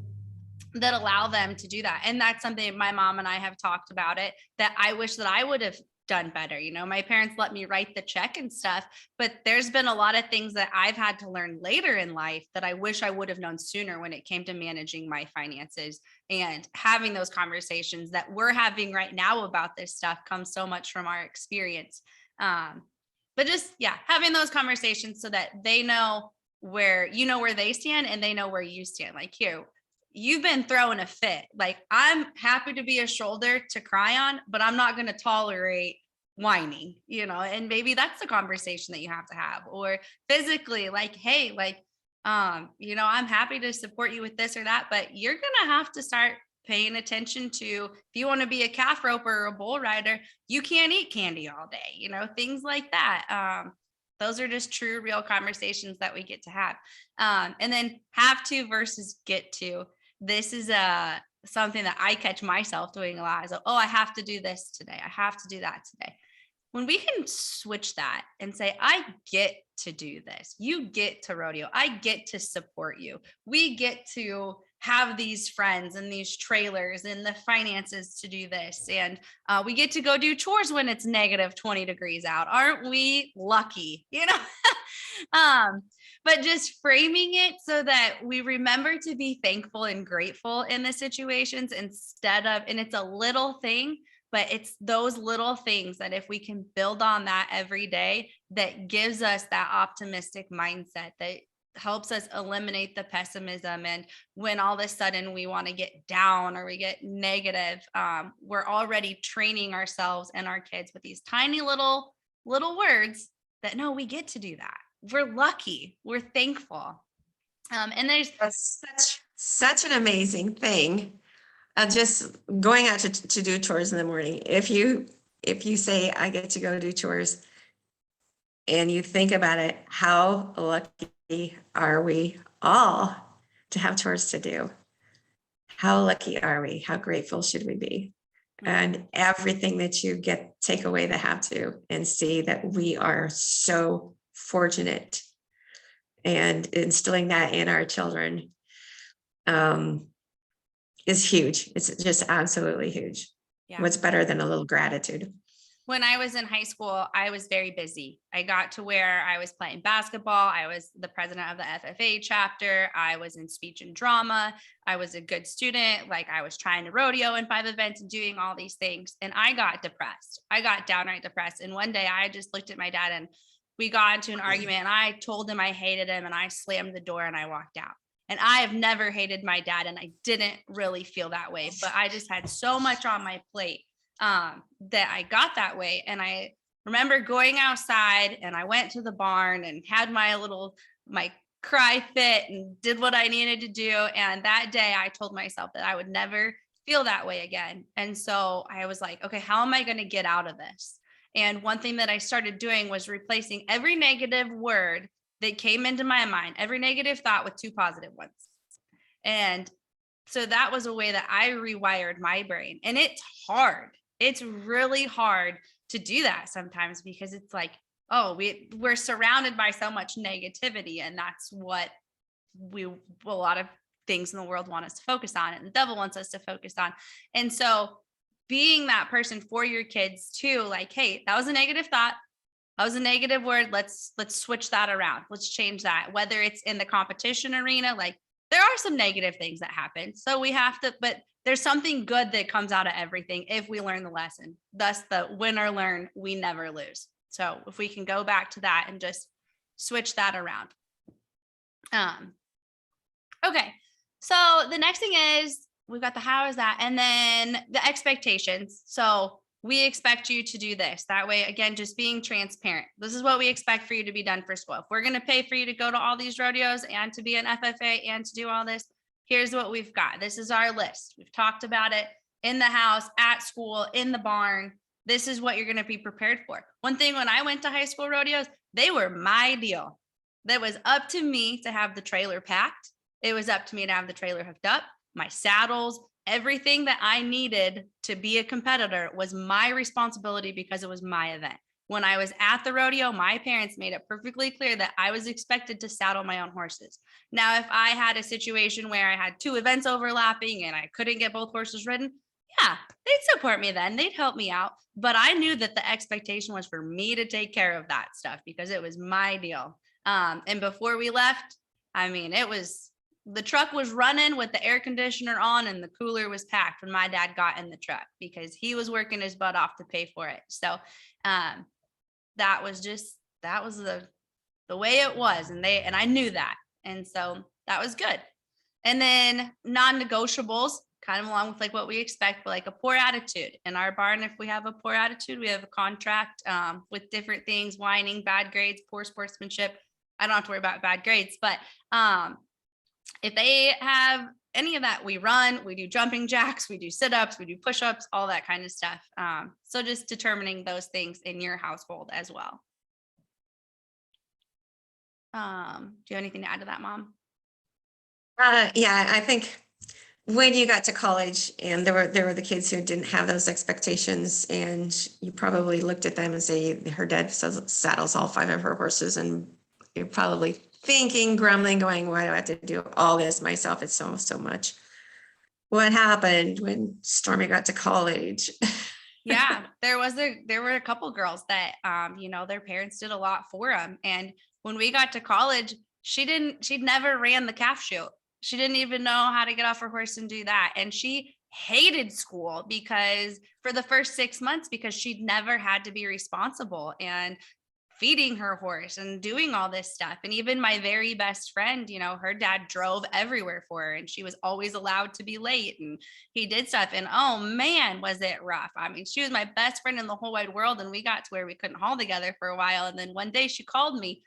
Speaker 2: allow them to do that. And that's something my mom and I have talked about it, that I wish that I would have done better. You know, my parents let me write the check and stuff, but there's been a lot of things that I've had to learn later in life that I wish I would have known sooner when it came to managing my finances, and having those conversations that we're having right now about this stuff comes so much from our experience. But just, yeah, having those conversations so that they know where, you know, where they stand and they know where you stand. Like, here, you've been throwing a fit. Like, I'm happy to be a shoulder to cry on, but I'm not going to tolerate whining, you know, and maybe that's the conversation that you have to have. Or physically, like, hey, like, you know, I'm happy to support you with this or that, but you're going to have to start paying attention to, if you want to be a calf roper or a bull rider, you can't eat candy all day, you know, things like that. Those are just true, real conversations that we get to have. And then have to versus get to. This is something that I catch myself doing a lot. Is, oh, I have to do this today. I have to do that today. When we can switch that and say, I get to do this. You get to rodeo. I get to support you. We get to have these friends and these trailers and the finances to do this. And we get to go do chores when it's negative 20 degrees out. Aren't we lucky? You know? But just framing it so that we remember to be thankful and grateful in the situations instead of, and it's a little thing, but it's those little things that if we can build on that every day, that gives us that optimistic mindset that helps us eliminate the pessimism. And when all of a sudden we want to get down or we get negative, we're already training ourselves and our kids with these tiny little words that, no, we get to do that. We're lucky. We're thankful. And there's
Speaker 1: such an amazing thing. Just going out to do chores in the morning. If you say, I get to go do chores, and you think about it, how lucky are we all to have chores to do? How lucky are we? How grateful should we be? And everything that you take away the have to, and see that we are so fortunate, and instilling that in our children is huge. It's just absolutely huge.
Speaker 2: Yeah.
Speaker 1: What's better than a little gratitude?
Speaker 2: When I was in high school, I was very busy. I got to where I was playing basketball. I was the president of the FFA chapter. I was in speech and drama. I was a good student. Like, I was trying to rodeo in 5 events and doing all these things. And I got depressed. I got downright depressed. And one day I just looked at my dad and we got into an argument, and I told him I hated him, and I slammed the door and I walked out. And I have never hated my dad, and I didn't really feel that way, but I just had so much on my plate that I got that way. And I remember going outside, and I went to the barn and had my cry fit and did what I needed to do. And that day I told myself that I would never feel that way again. And so I was like, okay, how am I going to get out of this? And one thing that I started doing was replacing every negative word that came into my mind, every negative thought, with 2 positive ones. And so that was a way that I rewired my brain. And it's hard. It's really hard to do that sometimes, because it's like, oh, we're surrounded by so much negativity, and that's what a lot of things in the world want us to focus on, and the devil wants us to focus on. And so being that person for your kids too, like, hey, that was a negative thought. That was a negative word. Let's switch that around. Let's change that. Whether it's in the competition arena, like, there are some negative things that happen. So we have to, but there's something good that comes out of everything if we learn the lesson. Thus, the win or learn, we never lose. So if we can go back to that and just switch that around. Okay. So the next thing is, we've got the how is that, and then the expectations. So we expect you to do this. That way, again, just being transparent. This is what we expect for you to be done for school. If we're going to pay for you to go to all these rodeos and to be an FFA and to do all this, here's what we've got. This is our list. We've talked about it in the house, at school, in the barn. This is what you're going to be prepared for. One thing, when I went to high school rodeos, they were my deal. That was up to me to have the trailer packed. It was up to me to have the trailer hooked up, my saddles, everything that I needed to be a competitor was my responsibility, because it was my event. When I was at the rodeo, my parents made it perfectly clear that I was expected to saddle my own horses. Now, if I had a situation where I had 2 events overlapping and I couldn't get both horses ridden, Yeah, they'd support me then. They'd help me out. But I knew that the expectation was for me to take care of that stuff because it was my deal. And before we left, I mean, the truck was running with the air conditioner on and the cooler was packed when my dad got in the truck because he was working his butt off to pay for it. So that was the way it was. And I knew that. And so that was good. And then non-negotiables, kind of along with like what we expect, but like a poor attitude in our barn. If we have a poor attitude, we have a contract with different things, whining, bad grades, poor sportsmanship. I don't have to worry about bad grades, but if they have any of that, we run, we do jumping jacks, we do sit-ups, we do push-ups, all that kind of stuff. So just determining those things in your household as well. Do you have anything to add to that, Mom?
Speaker 1: Yeah, I think when you got to college and there were the kids who didn't have those expectations, and you probably looked at them and say, her dad saddles all 5 of her horses, and you're probably thinking, grumbling, going, why do I have to do all this myself? It's so much. What happened when Stormy got to college?
Speaker 2: Yeah, there were a couple girls that their parents did a lot for them. And when we got to college, she'd never ran the calf chute. She didn't even know how to get off her horse and do that. And she hated school because for the first 6 months, because she'd never had to be responsible and feeding her horse and doing all this stuff. And even my very best friend, her dad drove everywhere for her and she was always allowed to be late and he did stuff. And oh man, was it rough. I mean, she was my best friend in the whole wide world. And we got to where we couldn't haul together for a while. And then one day she called me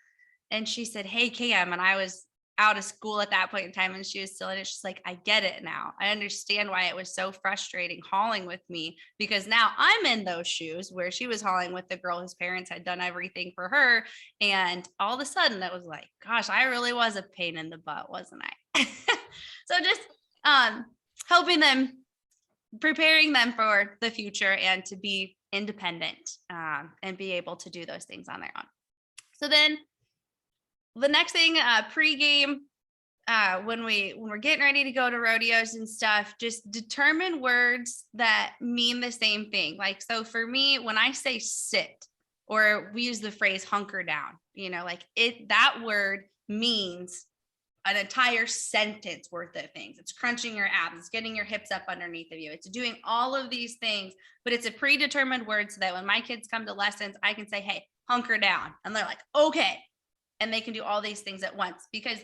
Speaker 2: and she said, hey, Cam. And I was out of school at that point in time and she was still in it. She's like, I get it now. I understand why it was so frustrating hauling with me, because now I'm in those shoes where she was hauling with the girl whose parents had done everything for her. And all of a sudden it was like, gosh, I really was a pain in the butt, wasn't I? So just helping them, preparing them for the future and to be independent and be able to do those things on their own. So then the next thing, pregame, when we're getting ready to go to rodeos and stuff, just determine words that mean the same thing. Like, so for me, when I say sit, or we use the phrase hunker down, that word means an entire sentence worth of things. It's crunching your abs, it's getting your hips up underneath of you. It's doing all of these things, but it's a predetermined word so that when my kids come to lessons, I can say, hey, hunker down. And they're like, okay. And they can do all these things at once, because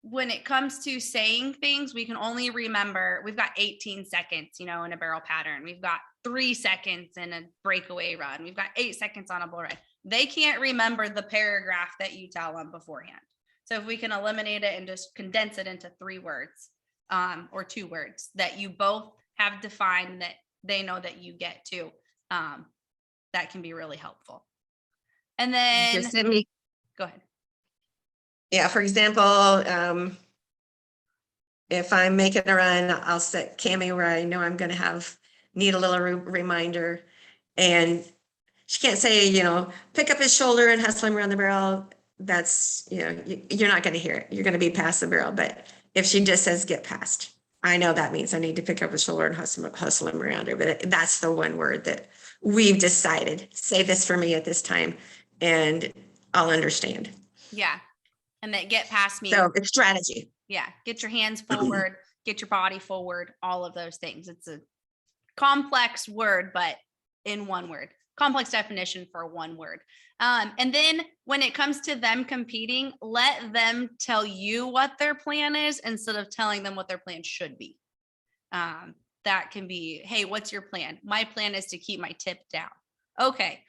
Speaker 2: when it comes to saying things, we can only remember, we've got 18 seconds, in a barrel pattern. We've got 3 seconds in a breakaway run. We've got 8 seconds on a bull ride. They can't remember the paragraph that you tell them beforehand. So if we can eliminate it and just condense it into 3 words or 2 words that you both have defined that they know that you get to, that can be really helpful. And then go ahead.
Speaker 1: Yeah, for example, if I'm making a run, I'll set Cammy where I know I'm going to need a little reminder. And she can't say, pick up his shoulder and hustle him around the barrel. That's, you're not going to hear it. You're going to be past the barrel. But if she just says get past, I know that means I need to pick up his shoulder and hustle him around her. But that's the one word that we've decided, say this for me at this time, and I'll understand.
Speaker 2: Yeah. And that get past me.
Speaker 1: So it's strategy.
Speaker 2: Yeah. Get your hands forward, get your body forward, all of those things. It's a complex word, but in one word, complex definition for one word. And then when it comes to them competing, let them tell you what their plan is instead of telling them what their plan should be. That can be, hey, what's your plan? My plan is to keep my tip down. Okay.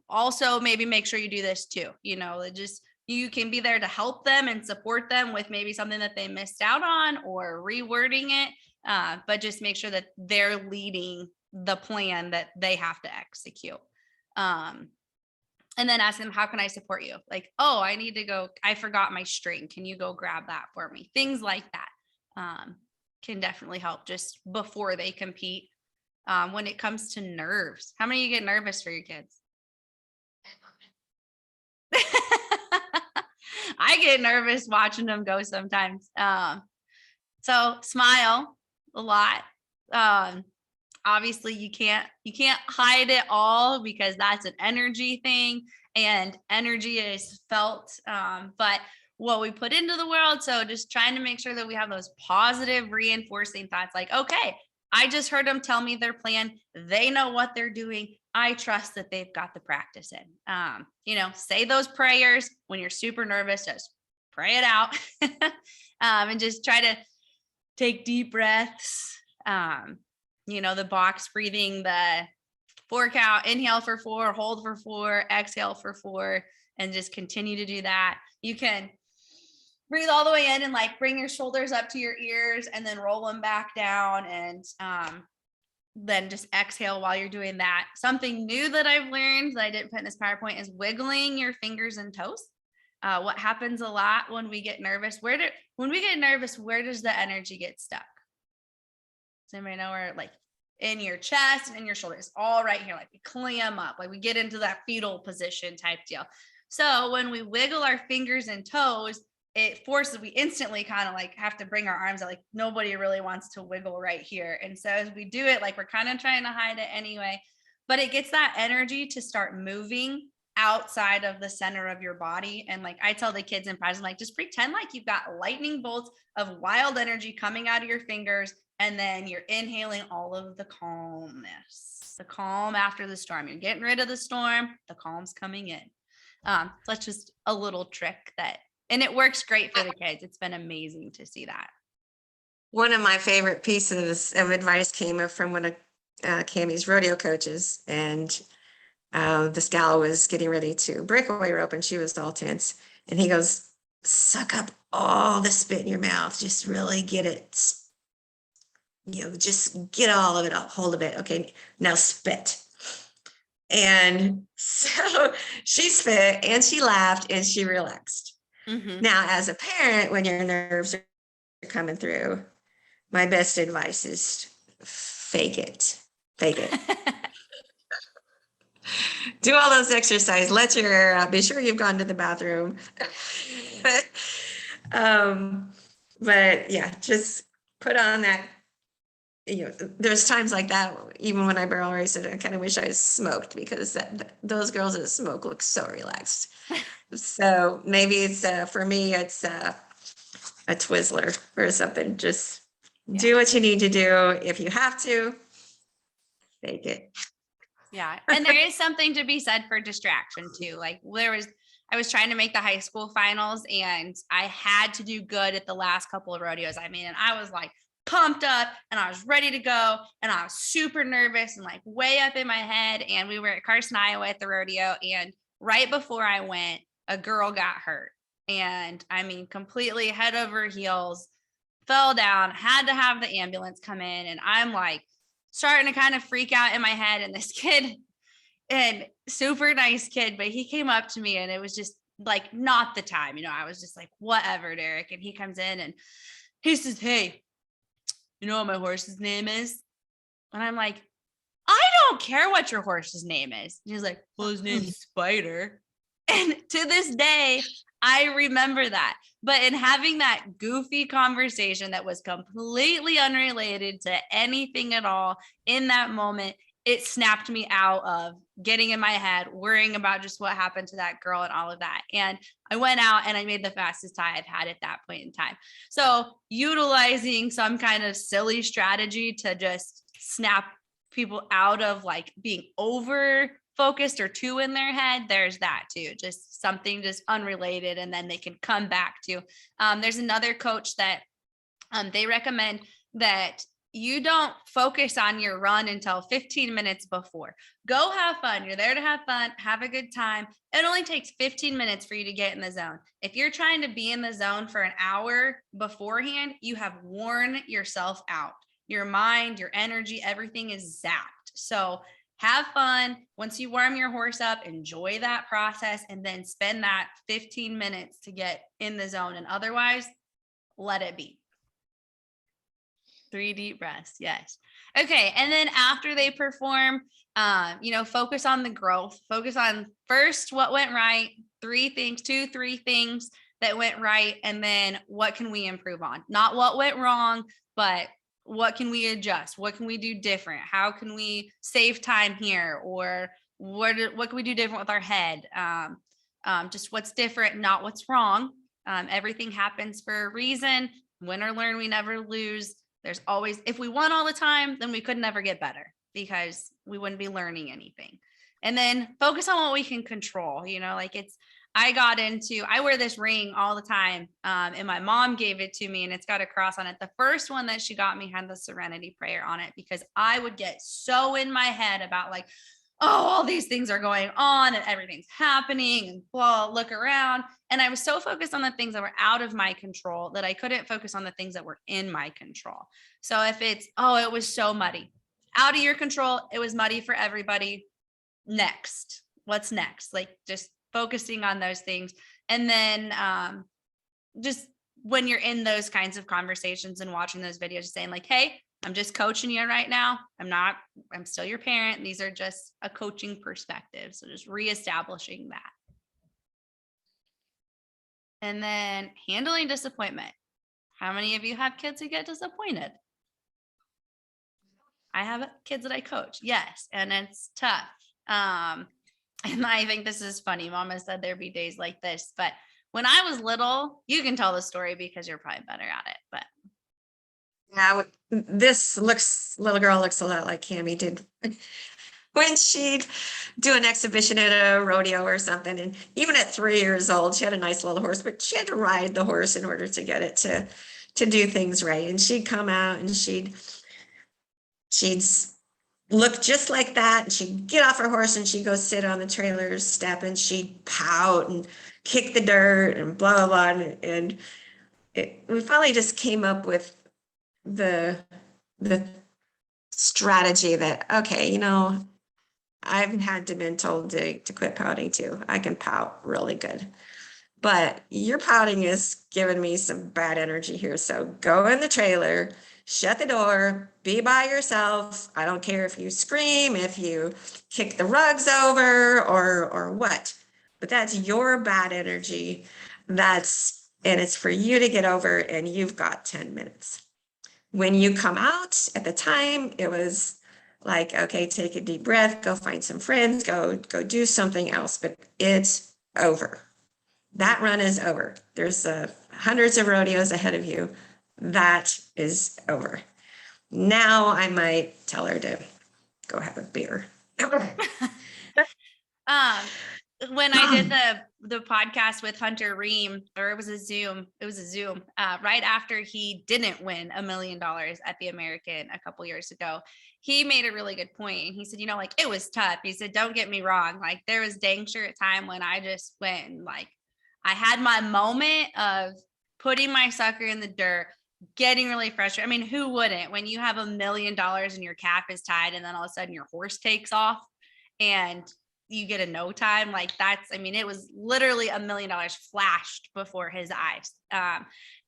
Speaker 2: Also maybe make sure you do this too. You can be there to help them and support them with maybe something that they missed out on or rewording it. But just make sure that they're leading the plan that they have to execute. And then ask them, how can I support you? Like, oh, I need to go, I forgot my string. Can you go grab that for me? Things like that can definitely help just before they compete. When it comes to nerves, how many of you get nervous for your kids? I get nervous watching them go sometimes. So smile a lot, Obviously you can't hide it all, because that's an energy thing, and energy is felt. But what we put into the world. So just trying to make sure that we have those positive reinforcing thoughts, like, okay, I just heard them tell me their plan. They know what they're doing. I trust that they've got the practice in. Say those prayers when you're super nervous, just pray it out. And just try to take deep breaths. The box breathing, the 4 count, inhale for 4, hold for 4, exhale for 4, and just continue to do that. You can breathe all the way in and like bring your shoulders up to your ears and then roll them back down, and then just exhale while you're doing that. Something new that I've learned that I didn't put in this PowerPoint is wiggling your fingers and toes. What happens a lot when we get nervous? Where does the energy get stuck? Does anybody know where? Like in your chest and in your shoulders, all right here. Like we clam up, like we get into that fetal position type deal. So when we wiggle our fingers and toes, it forces, we instantly kind of like have to bring our arms out. Like nobody really wants to wiggle right here. And so as we do it, like we're kind of trying to hide it anyway, but it gets that energy to start moving outside of the center of your body. And like I tell the kids in practice, like just pretend like you've got lightning bolts of wild energy coming out of your fingers, and then you're inhaling all of the calmness, the calm after the storm. You're getting rid of the storm, the calm's coming in. So that's just a little trick and it works great for the kids. It's been amazing to see that.
Speaker 1: One of my favorite pieces of advice came from one of Cammie's rodeo coaches, and this gal was getting ready to breakaway rope, and she was all tense. And he goes, "Suck up all the spit in your mouth. Just really get it. Just get all of it, hold of it. Okay, now spit." And so she spit and she laughed and she relaxed.
Speaker 2: Mm-hmm.
Speaker 1: Now, as a parent, when your nerves are coming through, my best advice is fake it. Do all those exercises, let your hair out, be sure you've gone to the bathroom. But yeah, just put on that. There's times like that, even when I barrel race it, I kind of wish I smoked, because those girls that smoke look so relaxed. So maybe it's for me, it's a Twizzler or something. Just do what you need to do. If you have to, fake it.
Speaker 2: Yeah. And there is something to be said for distraction too. Like I was trying to make the high school finals, and I had to do good at the last couple of rodeos I made. And I was like pumped up and I was ready to go, and I was super nervous and like way up in my head. And we were at Carson, Iowa at the rodeo. And right before I went, a girl got hurt. And I mean, completely head over heels, fell down, had to have the ambulance come in. And I'm like starting to kind of freak out in my head. And this kid, and super nice kid, but he came up to me, and it was just like not the time. I was just like, whatever, Derek. And he comes in and he says, "Hey, you know what my horse's name is?" And I'm like, "I don't care what your horse's name is." And he's like, "Well, his name's Spider." And to this day, I remember that. But in having that goofy conversation that was completely unrelated to anything at all in that moment, it snapped me out of getting in my head, worrying about just what happened to that girl and all of that. And I went out and I made the fastest time I've had at that point in time. So utilizing some kind of silly strategy to just snap people out of like being over focused or too in their head, there's that too. Just something just unrelated, and then they can come back to. There's another coach that they recommend that you don't focus on your run until 15 minutes before. Go have fun. You're there to have fun, have a good time. It only takes 15 minutes for you to get in the zone. If you're trying to be in the zone for an hour beforehand, you have worn yourself out. Your mind, your energy, everything is zapped. So have fun. Once you warm your horse up, enjoy that process, and then spend that 15 minutes to get in the zone. And otherwise, let it be. 3 deep breaths. Yes. Okay. And then after they perform, focus on the growth, focus on first what went right, 3 things that went right. And then what can we improve on? Not what went wrong, but what can we adjust? What can we do different? How can we save time here? Or what can we do different with our head? Just what's different, not what's wrong. Everything happens for a reason. Win or learn, we never lose. There's always, if we won all the time, then we could never get better because we wouldn't be learning anything. And then focus on what we can control. Like I wear this ring all the time. And my mom gave it to me and it's got a cross on it. The first one that she got me had the serenity prayer on it because I would get so in my head about like, oh, all these things are going on and everything's happening and blah, look around. And I was so focused on the things that were out of my control that I couldn't focus on the things that were in my control. So if it's, oh, it was so muddy, out of your control, it was muddy for everybody. Next, what's next? Like just focusing on those things. And then just when you're in those kinds of conversations and watching those videos, saying like, hey, I'm just coaching you right now. I'm still your parent. These are just a coaching perspective. So just reestablishing that. And then handling disappointment. How many of you have kids who get disappointed? I have kids that I coach. Yes. And it's tough. And I think this is funny. Mama said there'd be days like this, but when I was little, you can tell the story because you're probably better at it, but.
Speaker 1: Yeah, little girl looks a lot like Cammie did when she'd do an exhibition at a rodeo or something. And even at 3 years old, she had a nice little horse, but she had to ride the horse in order to get it to do things right. And she'd come out and she'd look just like that. And she'd get off her horse and she'd go sit on the trailer step and she'd pout and kick the dirt and blah, blah, blah. And we finally just came up with the strategy that, okay, I've had to been told to quit pouting too. I can pout really good, but your pouting is giving me some bad energy here. So go in the trailer, shut the door, be by yourself. I don't care if you scream, if you kick the rugs over or what, but that's your bad energy. And it's for you to get over, and you've got 10 minutes. When you come out at the time, it was like, okay, take a deep breath, go find some friends, go do something else, but it's over. That run is over. There's hundreds of rodeos ahead of you. That is over. Now I might tell her to go have a beer.
Speaker 2: When I did the podcast with Hunter Ream, or it was a Zoom, right after he didn't win $1 million at the American a couple years ago, he made a really good point. And he said, like, it was tough. He said, don't get me wrong. Like, there was dang sure a time when I just went and like, I had my moment of putting my sucker in the dirt, getting really frustrated. I mean, who wouldn't? When you have $1 million and your calf is tied and then all of a sudden your horse takes off and you get a no time, like it was literally $1 million flashed before his eyes.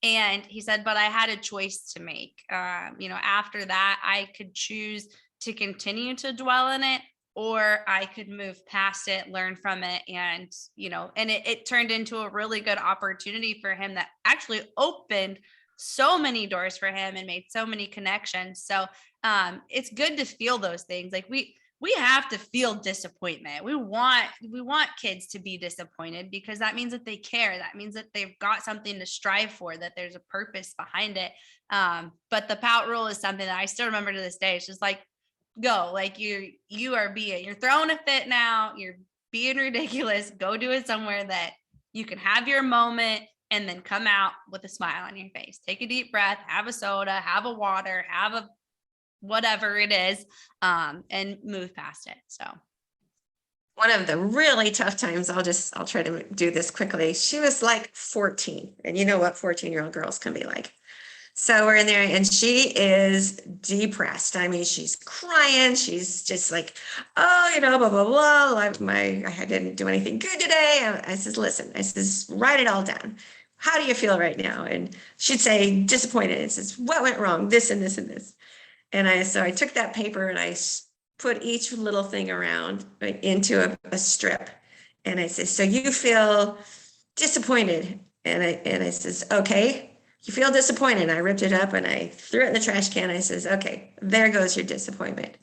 Speaker 2: And he said, but I had a choice to make. After that, I could choose to continue to dwell in it, or I could move past it, learn from it. And, it turned into a really good opportunity for him that actually opened so many doors for him and made so many connections. So it's good to feel those things. Like we have to feel disappointment. We want kids to be disappointed because that means that they care. That means that they've got something to strive for, that there's a purpose behind it. But the pout rule is something that I still remember to this day. It's just like, go, like you're throwing a fit now. You're being ridiculous. Go do it somewhere that you can have your moment and then come out with a smile on your face. Take a deep breath, have a soda, have a water, have a whatever it is, and move past it. So
Speaker 1: one of the really tough times, I'll try to do this quickly. She was like 14, and you know what 14-year-old girls can be like. So we're in there and she is depressed. I mean, she's crying. She's just like, oh, blah, blah, blah. I didn't do anything good today. I says, listen, write it all down. How do you feel right now? And she'd say, disappointed. It says, what went wrong? This and this and this. And so I took that paper and I put each little thing around into a strip. And I said, so you feel disappointed. And I says, okay, you feel disappointed. I ripped it up and I threw it in the trash can. I says, okay, there goes your disappointment.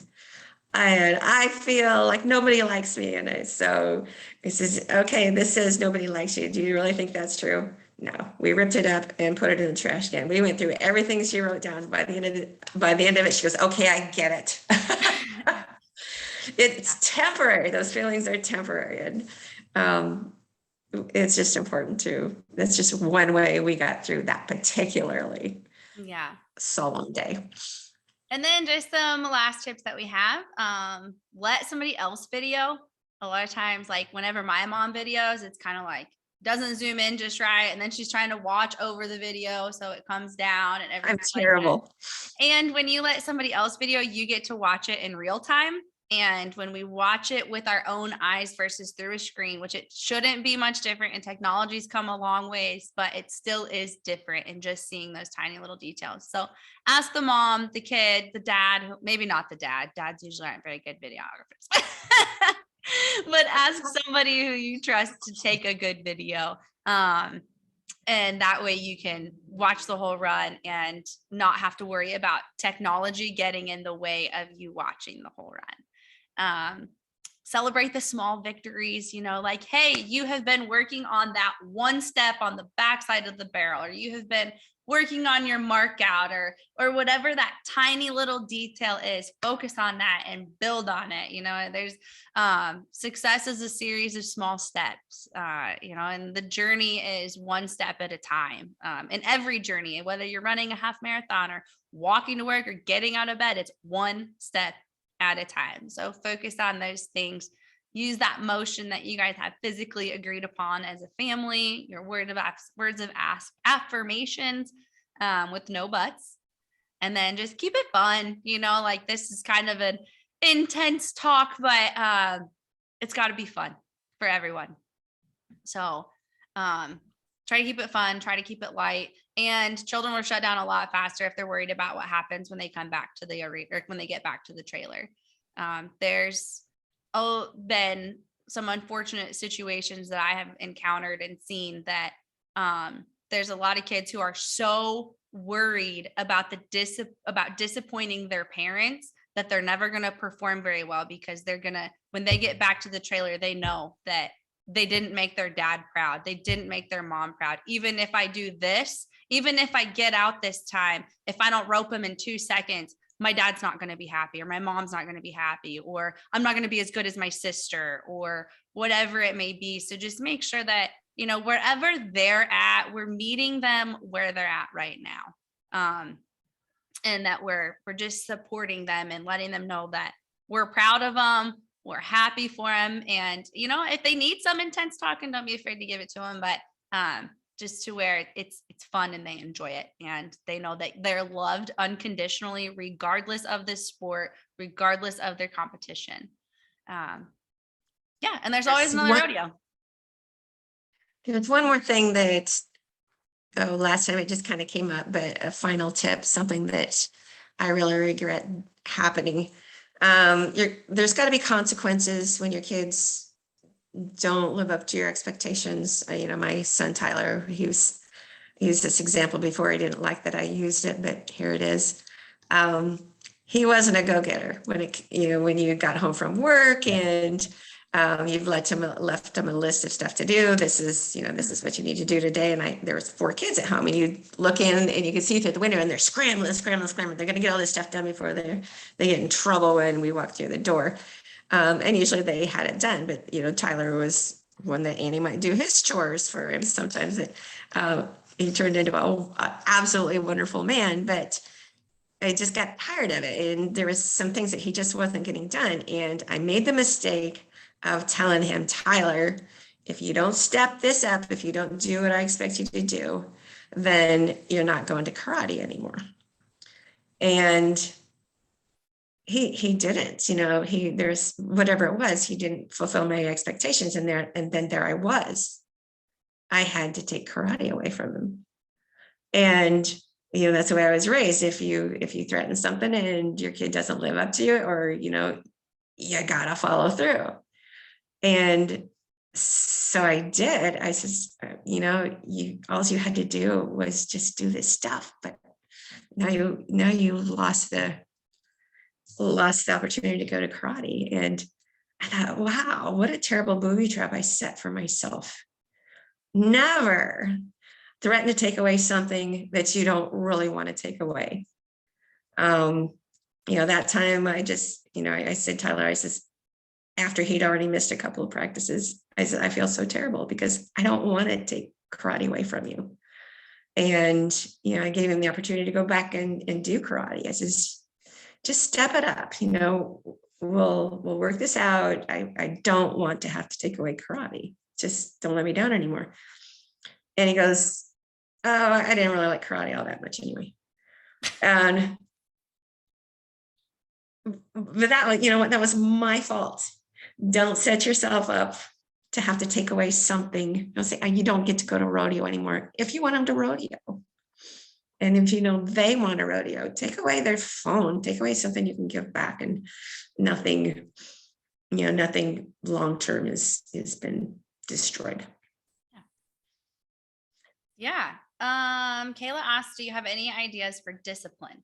Speaker 1: And I feel like nobody likes me. And so he says, okay, this says nobody likes you. Do you really think that's true? No, we ripped it up and put it in the trash can. We went through everything she wrote down. By the end of it, she goes, okay, I get it. It's temporary. Those feelings are temporary. And it's just important that's just one way we got through that particularly
Speaker 2: Yeah.
Speaker 1: solemn day.
Speaker 2: And then just some last tips that we have. Let somebody else video. A lot of times, like whenever my mom videos, it's kind of like doesn't zoom in just right. And then she's trying to watch over the video. So it comes down and everything.
Speaker 1: I'm terrible.
Speaker 2: Like and when you let somebody else video, you get to watch it in real time. And when we watch it with our own eyes versus through a screen, which it shouldn't be much different, and technology's come a long ways, but it still is different in just seeing those tiny little details. So ask the mom, the kid, the dad, maybe not the dad. Dads usually aren't very good videographers, but ask somebody who you trust to take a good video. And that way you can watch the whole run and not have to worry about technology getting in the way of you watching the whole run. Celebrate the small victories, like, hey, you have been working on that one step on the backside of the barrel, or you have been working on your mark out, or whatever that tiny little detail is. Focus on that and build on it. There's success is a series of small steps, and the journey is one step at a time. In every journey, whether you're running a half marathon or walking to work or getting out of bed, it's one step at a time. So focus on those things. Use that motion that you guys have physically agreed upon as a family, your words of affirmations, with no buts. And then just keep it fun. Like this is kind of an intense talk, but it's got to be fun for everyone. So try to keep it fun, try to keep it light. And children will shut down a lot faster if they're worried about what happens when they come back to the arena, or when they get back to the trailer. There's been some unfortunate situations that I have encountered and seen that there's a lot of kids who are so worried about about disappointing their parents that they're never going to perform very well, because when they get back to the trailer, they know that they didn't make their dad proud. They didn't make their mom proud. Even if I do this, even if I get out this time, if I don't rope him in 2 seconds, my dad's not going to be happy, or my mom's not going to be happy, or I'm not going to be as good as my sister, or whatever it may be. So just make sure that, wherever they're at, we're meeting them where they're at right now. And that we're just supporting them and letting them know that we're proud of them. We're happy for them. And, if they need some intense talking, don't be afraid to give it to them. But just to where it's fun and they enjoy it, and they know that they're loved unconditionally, regardless of this sport, regardless of their competition. And there's always another rodeo.
Speaker 1: There's one more thing that, last time it just kind of came up, but a final tip, something that I really regret happening. There's got to be consequences when your kids don't live up to your expectations. My son Tyler, he used this example before. He didn't like that I used it, but here it is. He wasn't a go-getter when you got home from work and you've left him a list of stuff to do. This is what you need to do today. And there was 4 kids at home, and you look in and you can see through the window, and they're scrambling. They're going to get all this stuff done before they get in trouble when we walk through the door. And usually they had it done, but Tyler was one that Annie might do his chores for him. Sometimes he turned into an absolutely wonderful man, but I just got tired of it. And there was some things that he just wasn't getting done. And I made the mistake of telling him, Tyler, if you don't step this up, if you don't do what I expect you to do, then you're not going to karate anymore. And he didn't, there's whatever it was, he didn't fulfill my expectations, and then there I was. I had to take karate away from him. And that's the way I was raised. If you threaten something and your kid doesn't live up to it, or you gotta follow through. And So I did. I says, you know, all you had to do was just do this stuff, but now you lost the opportunity to go to karate. And I thought, wow, what a terrible booby trap I set for myself. Never threaten to take away something that you don't really want to take away. That time I just, I said, Tyler, I says, after he'd already missed a couple of practices, I said, I feel so terrible because I don't want to take karate away from you. And, I gave him the opportunity to go back and do karate. I says, just step it up, we'll work this out. I don't want to have to take away karate. Just don't let me down anymore. And he goes, oh, I didn't really like karate all that much anyway. And but that, that was my fault. Don't set yourself up to have to take away something. Don't say, you don't get to go to rodeo anymore. If you want them to rodeo, and if they want a rodeo, take away their phone, take away something you can give back, and nothing long-term has been destroyed.
Speaker 2: Yeah. Kayla asked, do you have any ideas for discipline?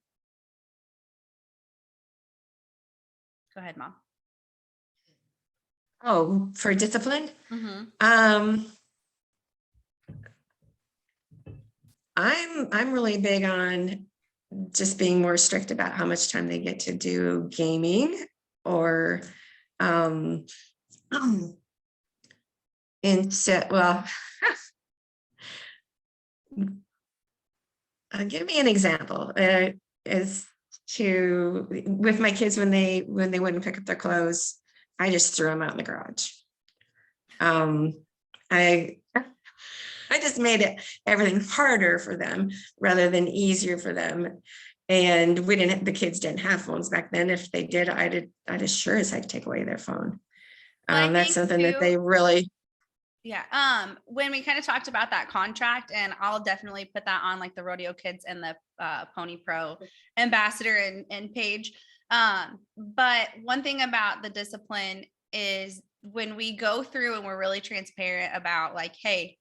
Speaker 2: Go ahead, Mom.
Speaker 1: Oh, for discipline?
Speaker 2: Mm-hmm.
Speaker 1: I'm really big on just being more strict about how much time they get to do gaming, or give me an example. With my kids, when they wouldn't pick up their clothes, I just threw them out in the garage. I just made everything harder for them rather than easier for them. And the kids didn't have phones back then. If they did, I'd as sure as heck take away their phone. That's something that they really.
Speaker 2: Yeah. When we kind of talked about that contract, and I'll definitely put that on like the RodeoKids and the Pony Pro ambassador and page. But one thing about the discipline is when we go through and we're really transparent about like, hey,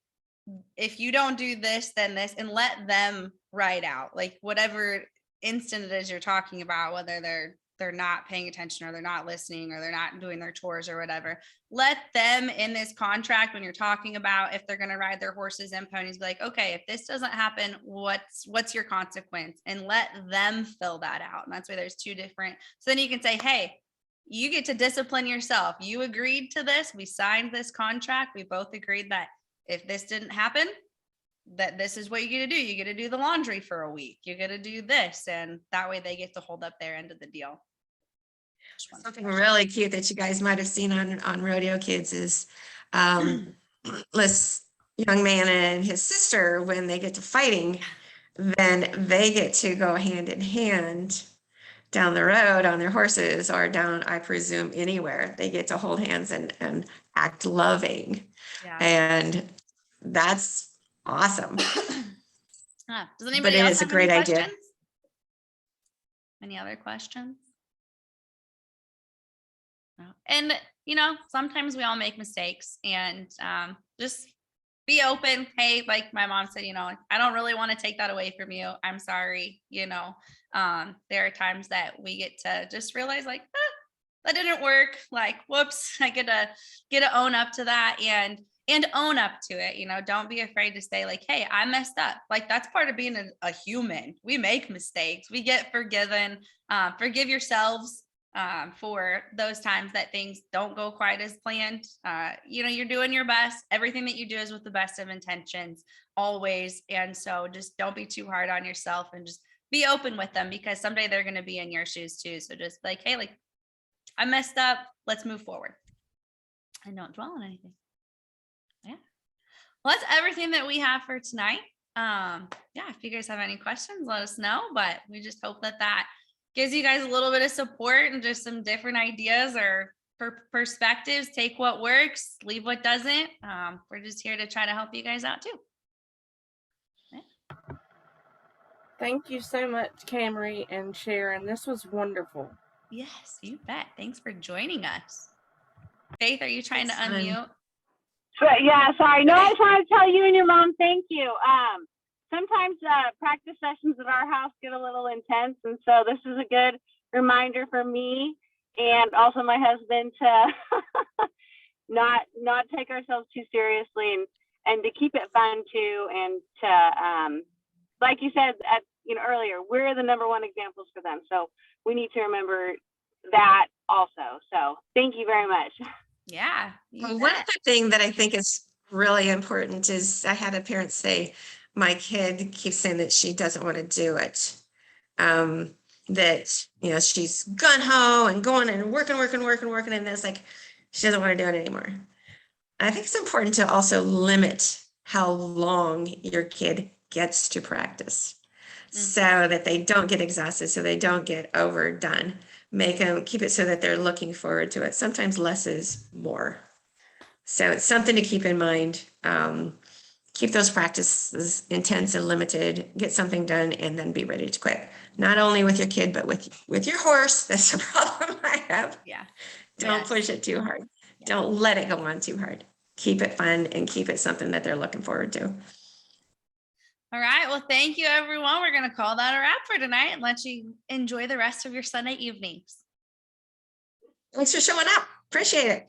Speaker 2: if you don't do this, then this, and let them write out like whatever instant it is you're talking about, whether they're not paying attention or they're not listening or they're not doing their chores or whatever. Let them in this contract, when you're talking about if they're going to ride their horses and ponies, be like, okay, if this doesn't happen, what's your consequence? And let them fill that out. And that's why there's two different. So then you can say, hey, you get to discipline yourself. You agreed to this. We signed this contract. We both agreed that if this didn't happen, that this is what you get to do. You get to do the laundry for a week. You get to do this. And that way they get to hold up their end of the deal.
Speaker 1: Something really cute that you guys might have seen on RodeoKids is this young man and his sister, when they get to fighting, then they get to go hand in hand down the road on their horses, or down, I presume, anywhere. They get to hold hands and act loving.
Speaker 2: Yeah.
Speaker 1: And that's awesome.
Speaker 2: Does anybody else have any questions? Any other questions? No. And sometimes we all make mistakes, and just be open. Hey, like my mom said, I don't really want to take that away from you. I'm sorry. There are times that we get to just realize like, that didn't work. Like, whoops, I get to own up to that and own up to it. Don't be afraid to say like, hey, I messed up. Like, that's part of being a human. We make mistakes. We get forgiven. Forgive yourselves for those times that things don't go quite as planned. You're doing your best. Everything that you do is with the best of intentions always. And so just don't be too hard on yourself, and just be open with them, because someday they're going to be in your shoes too. So just like, hey, like, I messed up. Let's move forward. And don't dwell on anything. Yeah. Well, that's everything that we have for tonight. If you guys have any questions, let us know. But we just hope that gives you guys a little bit of support and just some different ideas or perspectives. Take what works, leave what doesn't. We're just here to try to help you guys out too. Yeah.
Speaker 4: Thank you so much, Camry and Sharon. This was wonderful.
Speaker 2: Yes, you bet. Thanks for joining us. Faith, are you trying to unmute?
Speaker 3: So, yeah, sorry. No, I just wanted to tell you and your mom thank you. Sometimes practice sessions at our house get a little intense, and so this is a good reminder for me and also my husband to not take ourselves too seriously, and to keep it fun too, and to like you said earlier, we're the number one examples for them, so we need to remember that also. So thank you very much.
Speaker 2: Yeah.
Speaker 1: One other thing that I think is really important is I had a parent say, my kid keeps saying that she doesn't want to do it. That, she's gun ho and going and working. And it's like, she doesn't want to do it anymore. I think it's important to also limit how long your kid gets to practice so that they don't get exhausted, so they don't get overdone. Make them keep it so that they're looking forward to it. Sometimes less is more. So it's something to keep in mind. Keep those practices intense and limited, get something done, and then be ready to quit. Not only with your kid, but with your horse. That's a problem I have.
Speaker 2: Yeah.
Speaker 1: Don't push it too hard. Don't let it go on too hard. Keep it fun and keep it something that they're looking forward to.
Speaker 2: All right. Well, thank you, everyone. We're going to call that a wrap for tonight and let you enjoy the rest of your Sunday evenings.
Speaker 1: Thanks for showing up. Appreciate it.